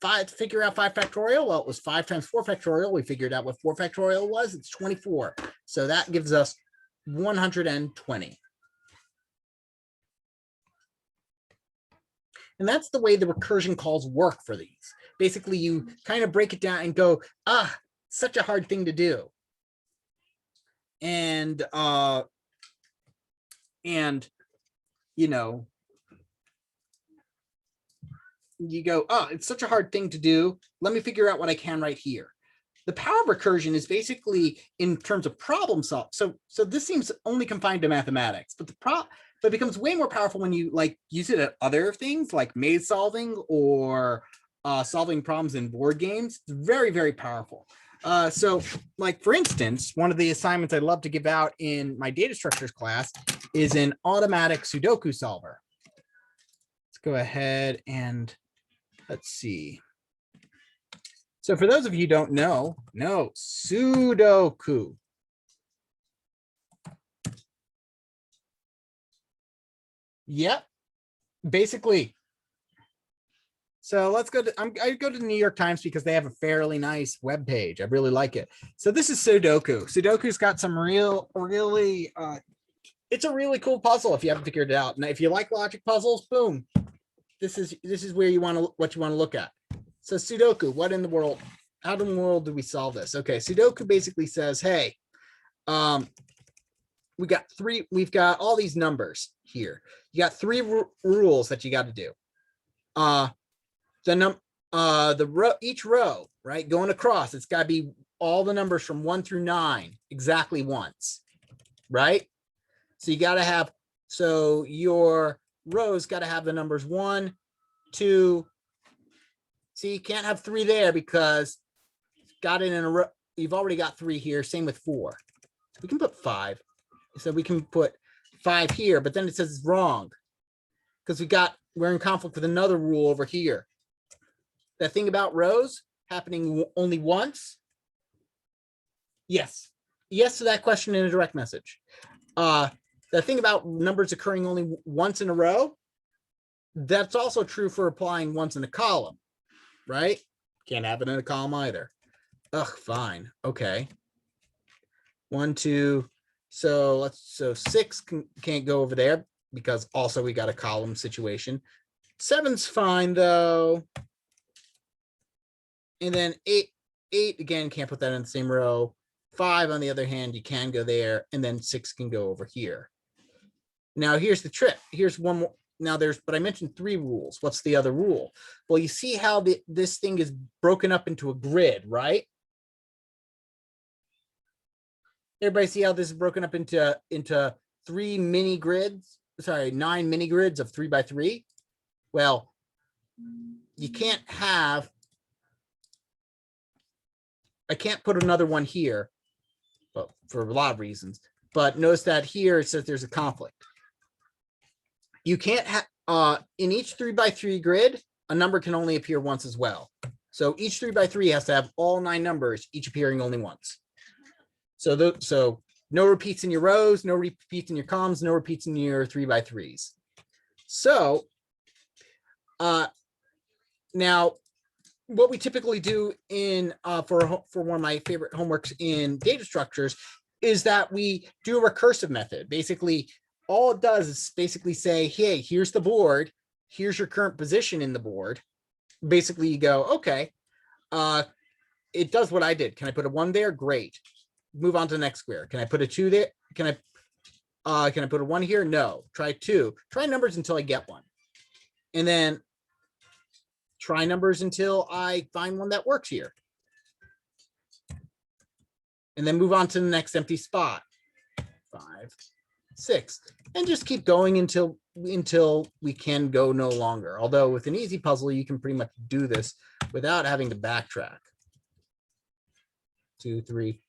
5 to figure out 5 factorial. Well, it was 5 times 4 factorial. We figured out what 4 factorial was. It's 24. So that gives us 120. And that's the way the recursion calls work for these. Basically, you kind of break it down and go, such a hard thing to do. And you know, you go, it's such a hard thing to do. Let me figure out what I can right here. The power of recursion is basically in terms of problem solve. So this seems only confined to mathematics, but but it becomes way more powerful when you use it at other things like maze solving or solving problems in board games. It's very, very powerful. So like, for instance, one of the assignments I love to give out in my data structures class is an automatic Sudoku solver. Let's go ahead and let's see. So for those of you who don't know, Sudoku. Yep, basically. So let's go to, I go to the New York Times because they have a fairly nice web page. I really like it. So this is Sudoku. Sudoku's got some really, it's a really cool puzzle if you haven't figured it out. Now, if you like logic puzzles, boom, this is where what you want to look at. So Sudoku, what in the world? How in the world do we solve this? Okay, Sudoku basically says, hey, we've got all these numbers here. You got 3 rules that you got to do. Each row, right, going across, it's got to be all the numbers from 1 through 9 exactly once, right? So you got to have, so your rows got to have the numbers 1, 2. See, you can't have 3 there because got it in a row. You've already got 3 here. Same with 4. We can put 5. So we can put 5 here, but then it says it's wrong because we're in conflict with another rule over here. That thing about rows happening only once. Yes to that question in a direct message. The thing about numbers occurring only once in a row, that's also true for applying once in a column, right? Can't have it in a column either. Ugh, fine. Okay. 1, 2. So 6 can't go over there because also we got a column situation. 7's fine though. And then 8 again, can't put that in the same row. 5 on the other hand, you can go there, and then 6 can go over here. Now here's the trick. Here's one more. Now but I mentioned 3 rules. What's the other rule? Well, you see how this thing is broken up into a grid, right? Everybody see how this is broken up into 3 mini grids? Sorry, 9 mini grids of 3 by 3. Well, you can't have. I can't put another one here, but for a lot of reasons. But notice that here it says there's a conflict. You can't have in each 3 by 3 grid, a number can only appear once as well. So each 3 by 3 has to have all 9 numbers, each appearing only once. So No repeats in your rows, no repeats in your columns, no repeats in your 3x3s. So now what we typically do in for one of my favorite homeworks in data structures is that we do a recursive method. Basically, all it does is basically say, hey, here's the board, here's your current position in the board. Basically, you go, okay, it does what I did. Can I put a 1 there? Great. Move on to the next square. Can I put a 2 there? Can I put a 1 here? No. Try 2. Try numbers until I get one. And then try numbers until I find one that works here. And then move on to the next empty spot. 5, 6. And just keep going until we can go no longer. Although with an easy puzzle, you can pretty much do this without having to backtrack. 2, 3,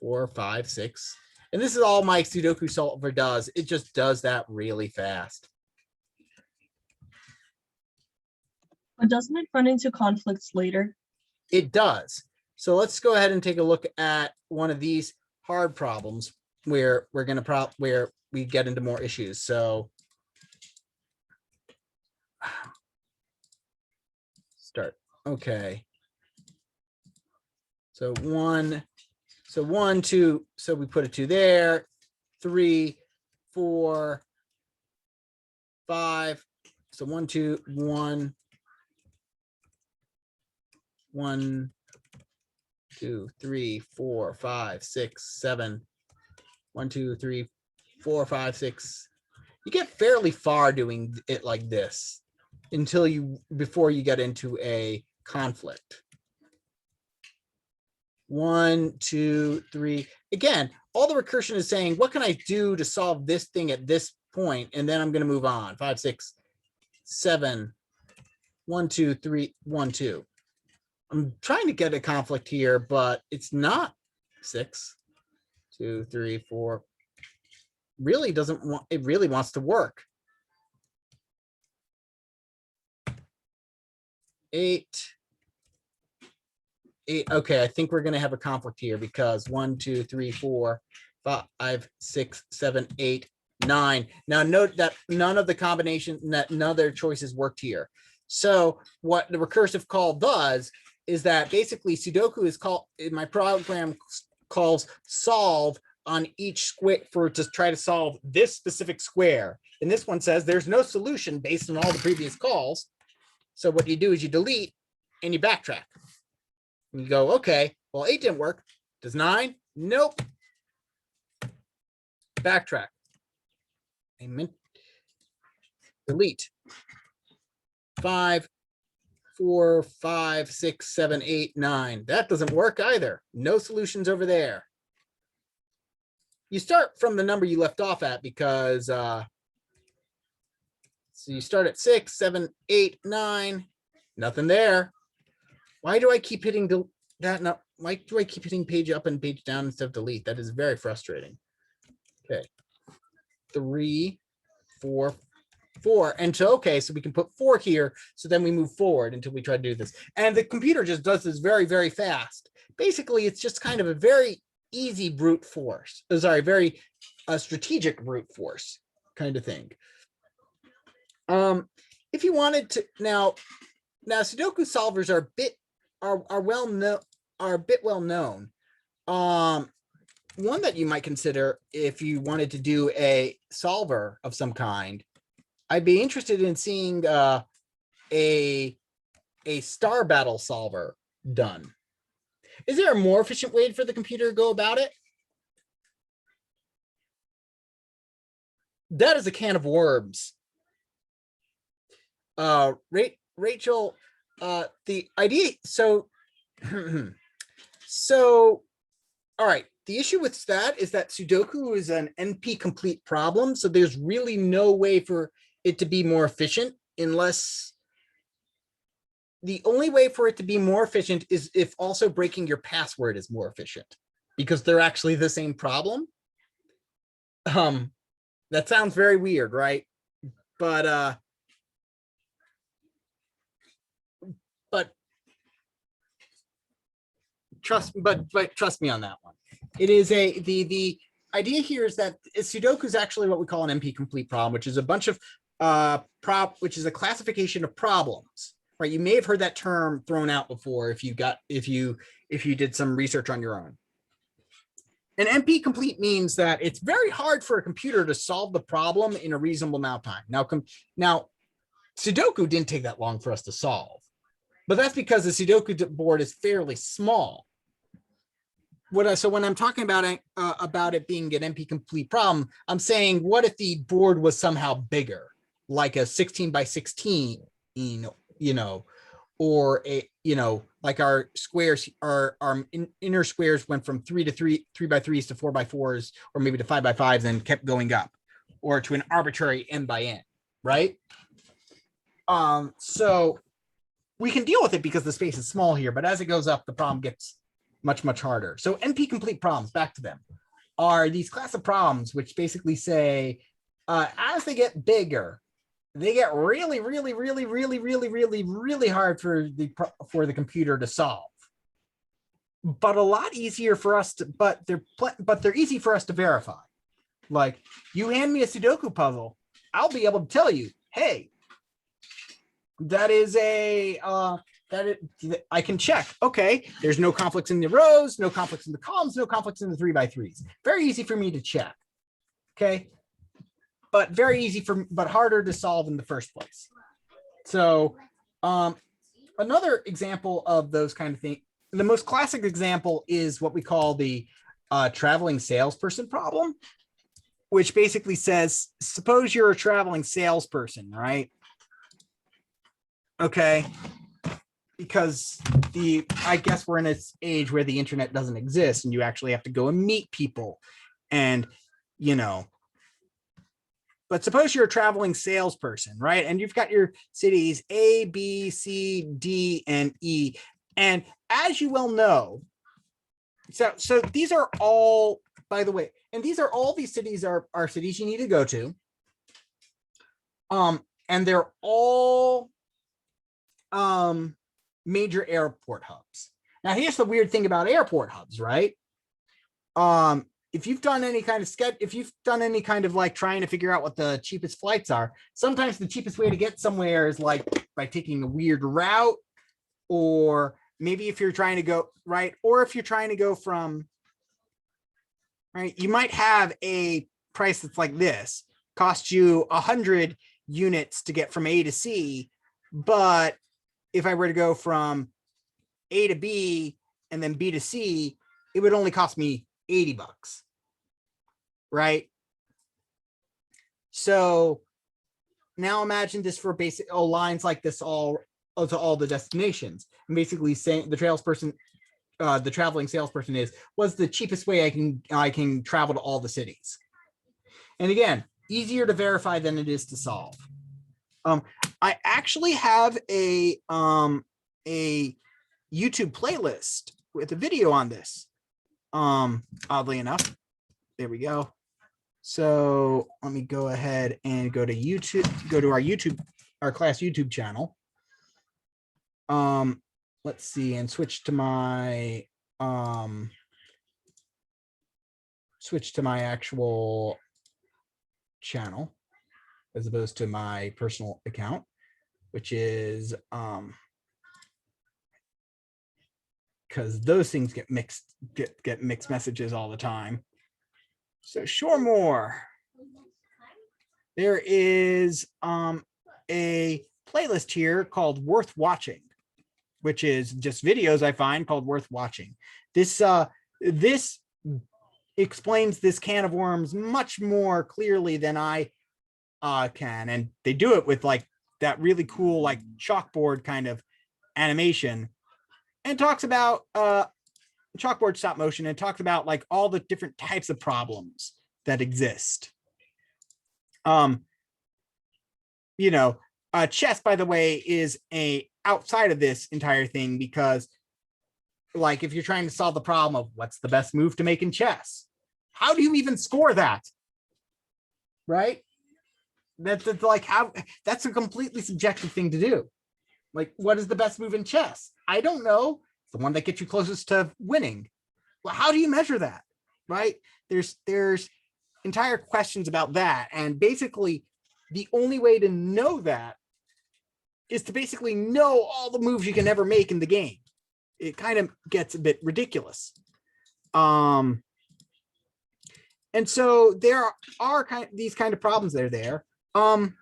4, 5, 6. And this is all my Sudoku solver does. It just does that really fast. But doesn't it run into conflicts later? It does. So let's go ahead and take a look at one of these hard problems where we're going to where we get into more issues. So start. Okay. So 1, 2. So we put a 2 there. 3, 4, 5. So 1, 2, 1. 1, 2, 3, 4, 5, 6, 7. 1, 2, 3, 4, 5, 6. You get fairly far doing it like this before you get into a conflict. 1, 2, 3. Again, all the recursion is saying, what can I do to solve this thing at this point? And then I'm going to move on. 5, 6, 7. 1, 2, 3, 1, 2. I'm trying to get a conflict here, but it's not 6, 2, 3, 4. Really doesn't want, it really wants to work. 8. Okay, I think we're going to have a conflict here because 1, 2, 3, 4, 5, 6, 7, 8, 9. Now note that none of the combination, none of their choices worked here. So what the recursive call does is that basically Sudoku is called, in my program calls solve on each square to try to solve this specific square. And this one says there's no solution based on all the previous calls. So what you do is you delete and you backtrack. And you go, okay, well, 8 didn't work. Does 9? Nope. Backtrack. Amen. Delete. 5, 4, 5, 6, 7, 8, 9. That doesn't work either. No solutions over there. You start from the number you left off at because so you start at 6, 7, 8, 9. Nothing there. Why do I keep hitting that? No, why do I keep hitting page up and page down instead of delete? That is very frustrating. Okay. 3, 4, 4. And so, okay, so we can put 4 here. So then we move forward until we try to do this. And the computer just does this very, very fast. Basically, it's just kind of a very easy brute force. Sorry, very strategic brute force kind of thing. If you wanted to now Sudoku solvers are a bit well known. One that you might consider if you wanted to do a solver of some kind, I'd be interested in seeing a star battle solver done. Is there a more efficient way for the computer to go about it? That is a can of worms. Rachel, the idea, so all right, the issue with that is that Sudoku is an NP complete problem, so there's really no way for it to be more efficient unless the only way for it to be more efficient is if also breaking your password is more efficient, because they're actually the same problem. That sounds very weird, right? But trust me on that one. It is the idea here is that Sudoku is actually what we call an NP complete problem, which is a bunch of which is a classification of problems, right? You may have heard that term thrown out before if you did some research on your own. An NP complete means that it's very hard for a computer to solve the problem in a reasonable amount of time. Now, Sudoku didn't take that long for us to solve, but that's because the Sudoku board is fairly small. So when I'm talking about it being an NP complete problem, I'm saying, what if the board was somehow bigger, like a 16 by 16, or like our squares, our inner squares went from 3 by 3s to 4 by 4s, or maybe to 5 by 5s and kept going up, or to an arbitrary n by n, right? So we can deal with it because the space is small here, but as it goes up, the problem gets much, much harder. So NP complete problems, back to them, are these class of problems which basically say, as they get bigger, they get really, really, really, really, really, really, really hard for the computer to solve. But a lot easier for us to, but they're easy for us to verify. Like, you hand me a Sudoku puzzle, I'll be able to tell you, hey, that is I can check. Okay, there's no conflicts in the rows, no conflicts in the columns, no conflicts in the 3 by 3s. Very easy for me to check. Okay, but very easy but harder to solve in the first place. So another example of those kind of things, the most classic example is what we call the traveling salesperson problem, which basically says, suppose you're a traveling salesperson, right? Okay, because I guess we're in this age where the internet doesn't exist and you actually have to go and meet people, and but suppose you're a traveling salesperson, right? And you've got your cities A, B, C, D, and E. And as you well know, so these are all, by the way, and these cities are cities you need to go to. And they're all major airport hubs. Now, here's the weird thing about airport hubs, right? If you've done any kind of like trying to figure out what the cheapest flights are, sometimes the cheapest way to get somewhere is like by taking a weird route, or maybe if you're trying to go right, or if you're trying to go from right, you might have a price that's like this, cost you 100 units to get from A to C, but if I were to go from A to B and then B to C, it would only cost me $80, right? So now imagine this for basic lines like this all to all the destinations, and basically saying the traveling salesperson was the cheapest way I can travel to all the cities. And again, easier to verify than it is to solve. I actually have a YouTube playlist with a video on this. Oddly enough, there we go. So let me go ahead and go to YouTube, go to our class YouTube channel. Let's see, and switch to my actual channel as opposed to my personal account, which is because those things get mixed messages all the time. So sure more. There is a playlist here called Worth Watching, which is just videos I find called Worth Watching. This explains this can of worms much more clearly than I can, and they do it with like that really cool like chalkboard kind of animation, and talks about chalkboard stop motion, and talks about like all the different types of problems that exist. Chess, by the way, is outside of this entire thing, because like if you're trying to solve the problem of what's the best move to make in chess, how do you even score that? Right? That's like that's a completely subjective thing to do. Like, what is the best move in chess? I don't know. It's the one that gets you closest to winning. Well, how do you measure that? right? There's entire questions about that. And basically the only way to know that is to basically know all the moves you can ever make in the game. It kind of gets a bit ridiculous. And so there are these kind of problems that are there. And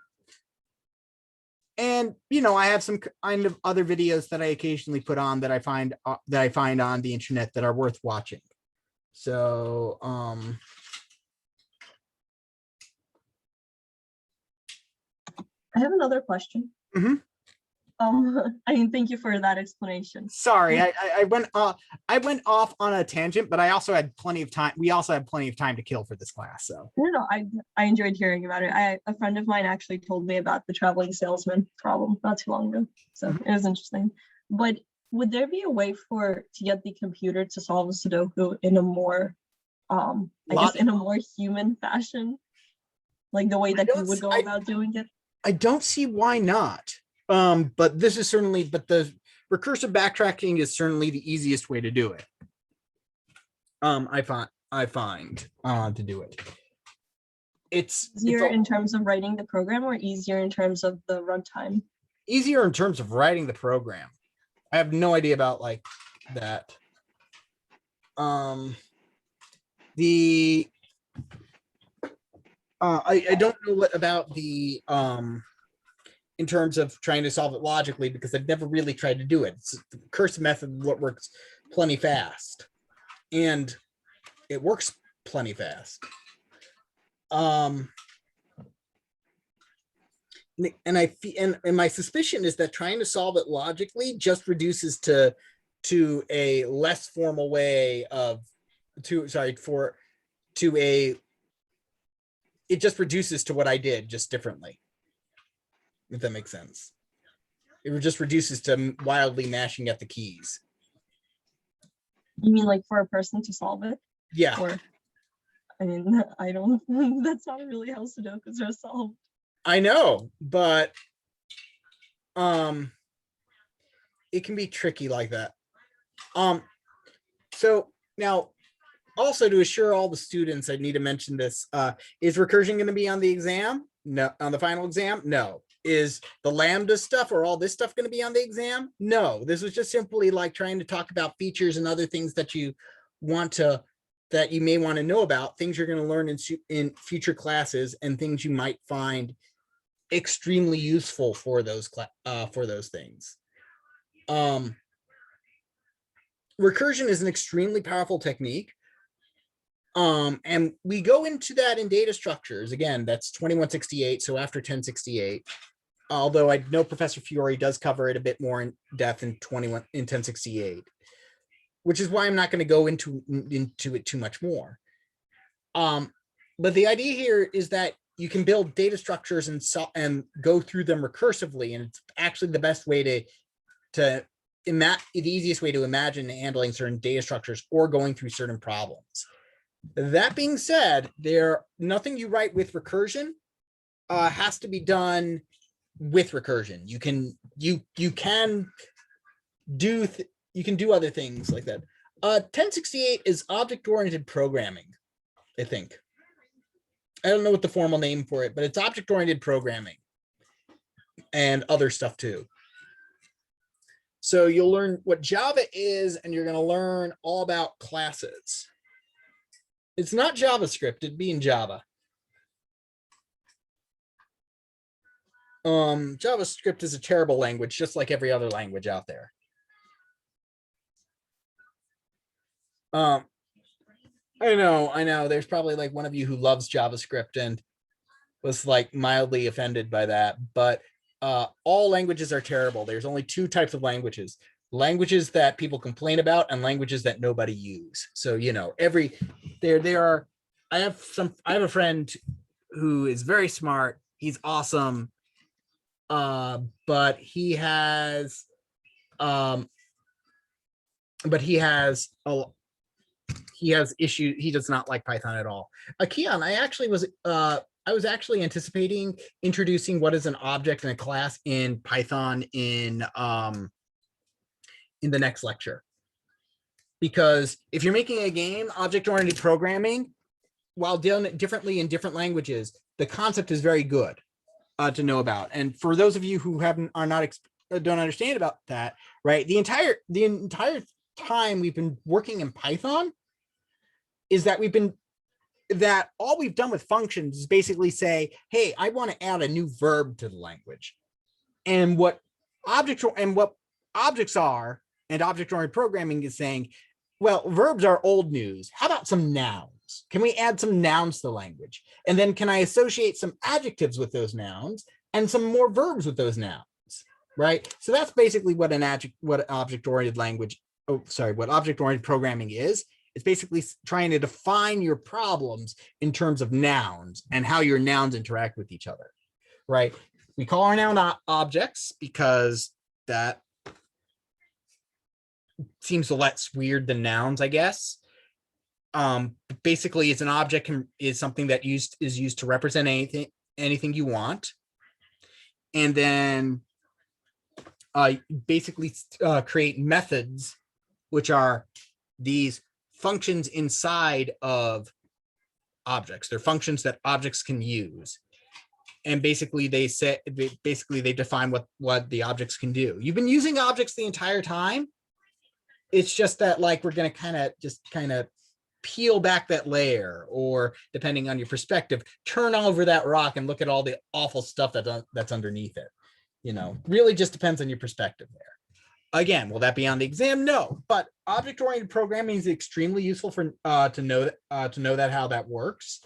I have some kind of other videos that I occasionally put on that I find on the internet that are worth watching. So I have another question. Mhm. I mean, thank you for that explanation. Sorry, I went off on a tangent, but I also had plenty of time. We also had plenty of time to kill for this class. So No, I enjoyed hearing about it. A friend of mine actually told me about the traveling salesman problem not too long ago, so it was interesting. But would there be a way to get the computer to solve a Sudoku in a more, I guess, in a more human fashion, like the way that you would go about doing it? I don't see why not. But this is certainly, but the recursive backtracking is certainly the easiest way to do it. I find to do it. It's easier in terms of writing the program, or easier in terms of the runtime? Easier in terms of writing the program. I have no idea about like that. I don't know what about the in terms of trying to solve it logically, because I've never really tried to do it. It's the recursive method, what works plenty fast, and it works plenty fast. And my suspicion is that trying to solve it logically just reduces to a less formal way of it just reduces to what I did, just differently. If that makes sense. It just reduces to wildly mashing at the keys. You mean like for a person to solve it? Yeah. Or, I mean, I don't, that's not really how Sudokus are solved. I know, but it can be tricky like that. So now, also to assure all the students, I need to mention this. Is recursion going to be on the exam? No. On the final exam? No. Is the Lambda stuff or all this stuff going to be on the exam? No. This was just simply like trying to talk about features and other things that you that you may want to know about, things you're going to learn in future classes, and things you might find extremely useful for those things. Recursion is an extremely powerful technique. And we go into that in data structures. Again, that's 2168. So after 1068, although I know Professor Fiore does cover it a bit more in depth in 1068, which is why I'm not going to go into it too much more. But the idea here is that you can build data structures and go through them recursively, and it's actually the best way the easiest way to imagine handling certain data structures or going through certain problems. That being said, nothing you write with recursion has to be done with recursion. You can do other things like that. 1068 is object-oriented programming, I think. I don't know what the formal name for it, but it's object-oriented programming and other stuff too. So you'll learn what Java is, and you're going to learn all about classes. It's not JavaScript, it'd be in Java. JavaScript is a terrible language, just like every other language out there. I know. There's probably like one of you who loves JavaScript and was like mildly offended by that, but all languages are terrible. There's only two types of languages that people complain about and languages that nobody use. So, I have a friend who is very smart. He's awesome. But he has issues. He does not like Python at all. Keon, I was actually anticipating introducing what is an object and a class in Python in the next lecture. because if you're making a game, object-oriented programming, while doing it differently in different languages, the concept is very good to know about. And for those of you who don't understand about that, right? The entire time we've been working in Python is that all we've done with functions is basically say, hey, I want to add a new verb to the language. And what objects are and object-oriented programming is saying, well, verbs are old news. How about some nouns? Can we add some nouns to the language? And then can I associate some adjectives with those nouns and some more verbs with those nouns, right? So that's basically what object-oriented programming is. It's basically trying to define your problems in terms of nouns and how your nouns interact with each other, right? We call our noun objects because that seems less weird than nouns, I guess. Basically, it's an object is something that is used to represent anything you want, and then basically create methods, which are these functions inside of objects. They're functions that objects can use. And basically they define what the objects can do. You've been using objects the entire time. It's just that like, we're going to kind of peel back that layer, or depending on your perspective, turn over that rock and look at all the awful stuff that's underneath it. You know, really just depends on your perspective there. Again, will that be on the exam? No, but object-oriented programming is extremely useful for to know that how that works.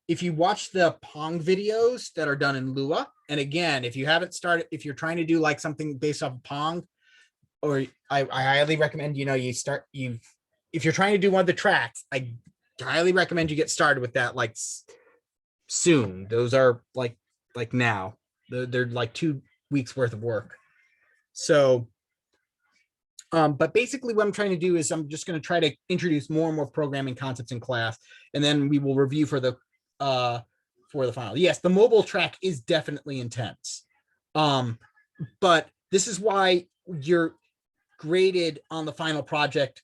If you watch the Pong videos that are done in Lua, and again, if you're trying to do like something based off of Pong, or I highly recommend, if you're trying to do one of the tracks, I highly recommend you get started with that like soon. Those are like now. They're like 2 weeks worth of work. So, but basically what I'm trying to do is I'm just going to try to introduce more and more programming concepts in class, and then we will review for the final. Yes, the mobile track is definitely intense. But this is why you're graded on the final project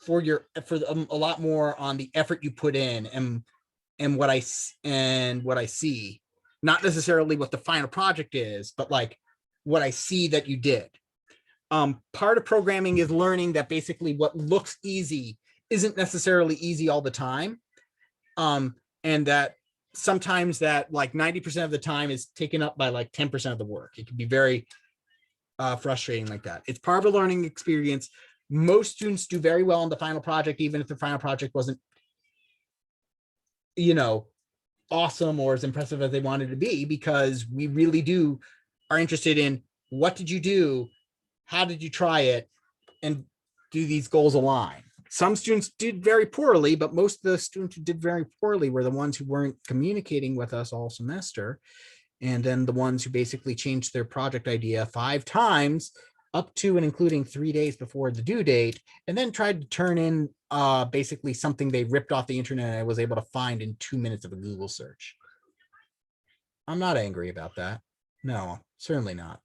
for a lot more on the effort you put in and what I see, not necessarily what the final project is, but like what I see that you did. Part of programming is learning that basically what looks easy isn't necessarily easy all the time. And that sometimes that like 90% of the time is taken up by like 10% of the work. It can be very frustrating like that. It's part of a learning experience. Most students do very well on the final project, even if the final project wasn't, awesome or as impressive as they wanted to be, because we really are interested in what did you do? How did you try it? And do these goals align? Some students did very poorly, but most of the students who did very poorly were the ones who weren't communicating with us all semester. And then the ones who basically changed their project idea 5 times up to and including 3 days before the due date, and then tried to turn in basically something they ripped off the internet and I was able to find in 2 minutes of a Google search. I'm not angry about that. No, certainly not.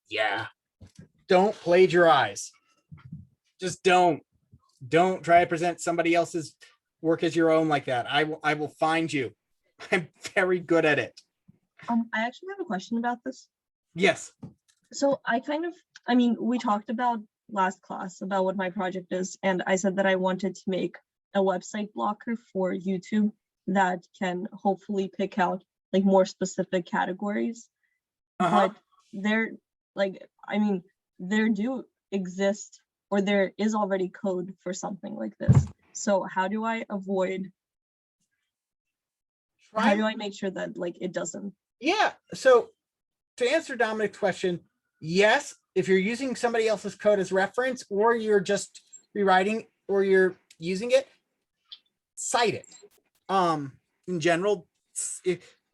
Yeah, don't plagiarize. Just don't try to present somebody else's work as your own like that. I will find you. I'm very good at it. I actually have a question about this. Yes. So we talked about last class about what my project is, and I said that I wanted to make a website blocker for YouTube that can hopefully pick out like more specific categories. But there do exist, or there is already code for something like this. So how do I make sure that like it doesn't? Yeah. So to answer Dominic's question, yes, if you're using somebody else's code as reference, or you're just rewriting, or you're using it, cite it. In general,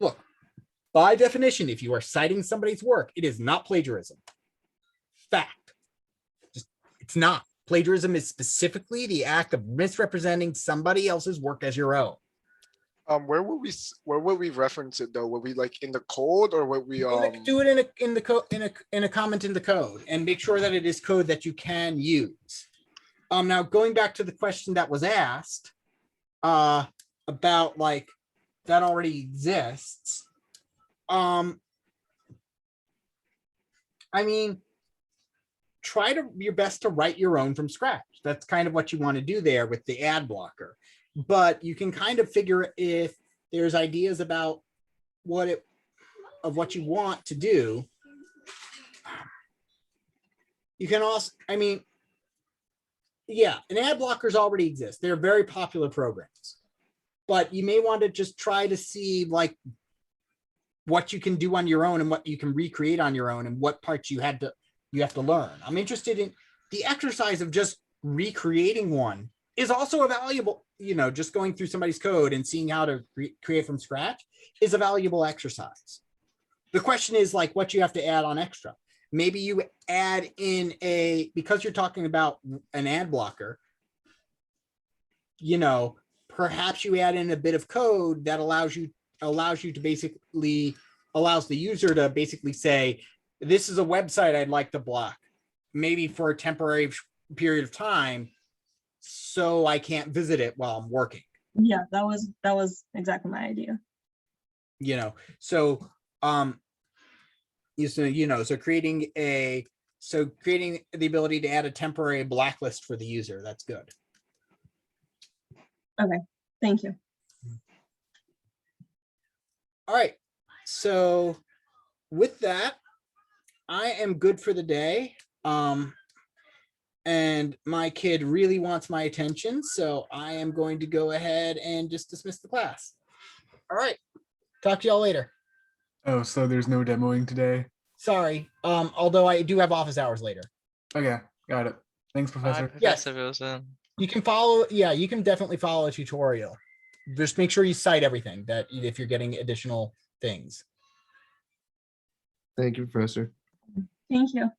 look, by definition, if you are citing somebody's work, it is not plagiarism. Fact. It's not. Plagiarism is specifically the act of misrepresenting somebody else's work as your own. Where would we reference it though? Would we like in the code or would we Do it in the code in a comment in the code and make sure that it is code that you can use. Now going back to the question that was asked about like that already exists. I mean, try your best to write your own from scratch. That's kind of what you want to do there with the ad blocker. But you can kind of figure if there's ideas about what you want to do. You can also, I mean, yeah, and ad blockers already exist. They're very popular programs, but you may want to just try to see like what you can do on your own and what you can recreate on your own and what parts you have to learn. I'm interested in the exercise of just recreating one is also a valuable, just going through somebody's code and seeing how to create from scratch is a valuable exercise. The question is like what you have to add on extra. Maybe you add in because you're talking about an ad blocker, perhaps you add in a bit of code that allows the user to basically say, this is a website I'd like to block, maybe for a temporary period of time, so I can't visit it while I'm working. Yeah, that was exactly my idea. So creating the ability to add a temporary blacklist for the user. That's good. Okay, thank you. All right. So with that, I am good for the day. And my kid really wants my attention, so I am going to go ahead and just dismiss the class. All right. Talk to y'all later. Oh, so there's no demoing today? Sorry. Although I do have office hours later. Okay, got it. Thanks, Professor. Yes. Professor Wilson. You can follow, you can definitely follow a tutorial. Just make sure you cite everything that if you're getting additional things. Thank you, Professor. Thank you.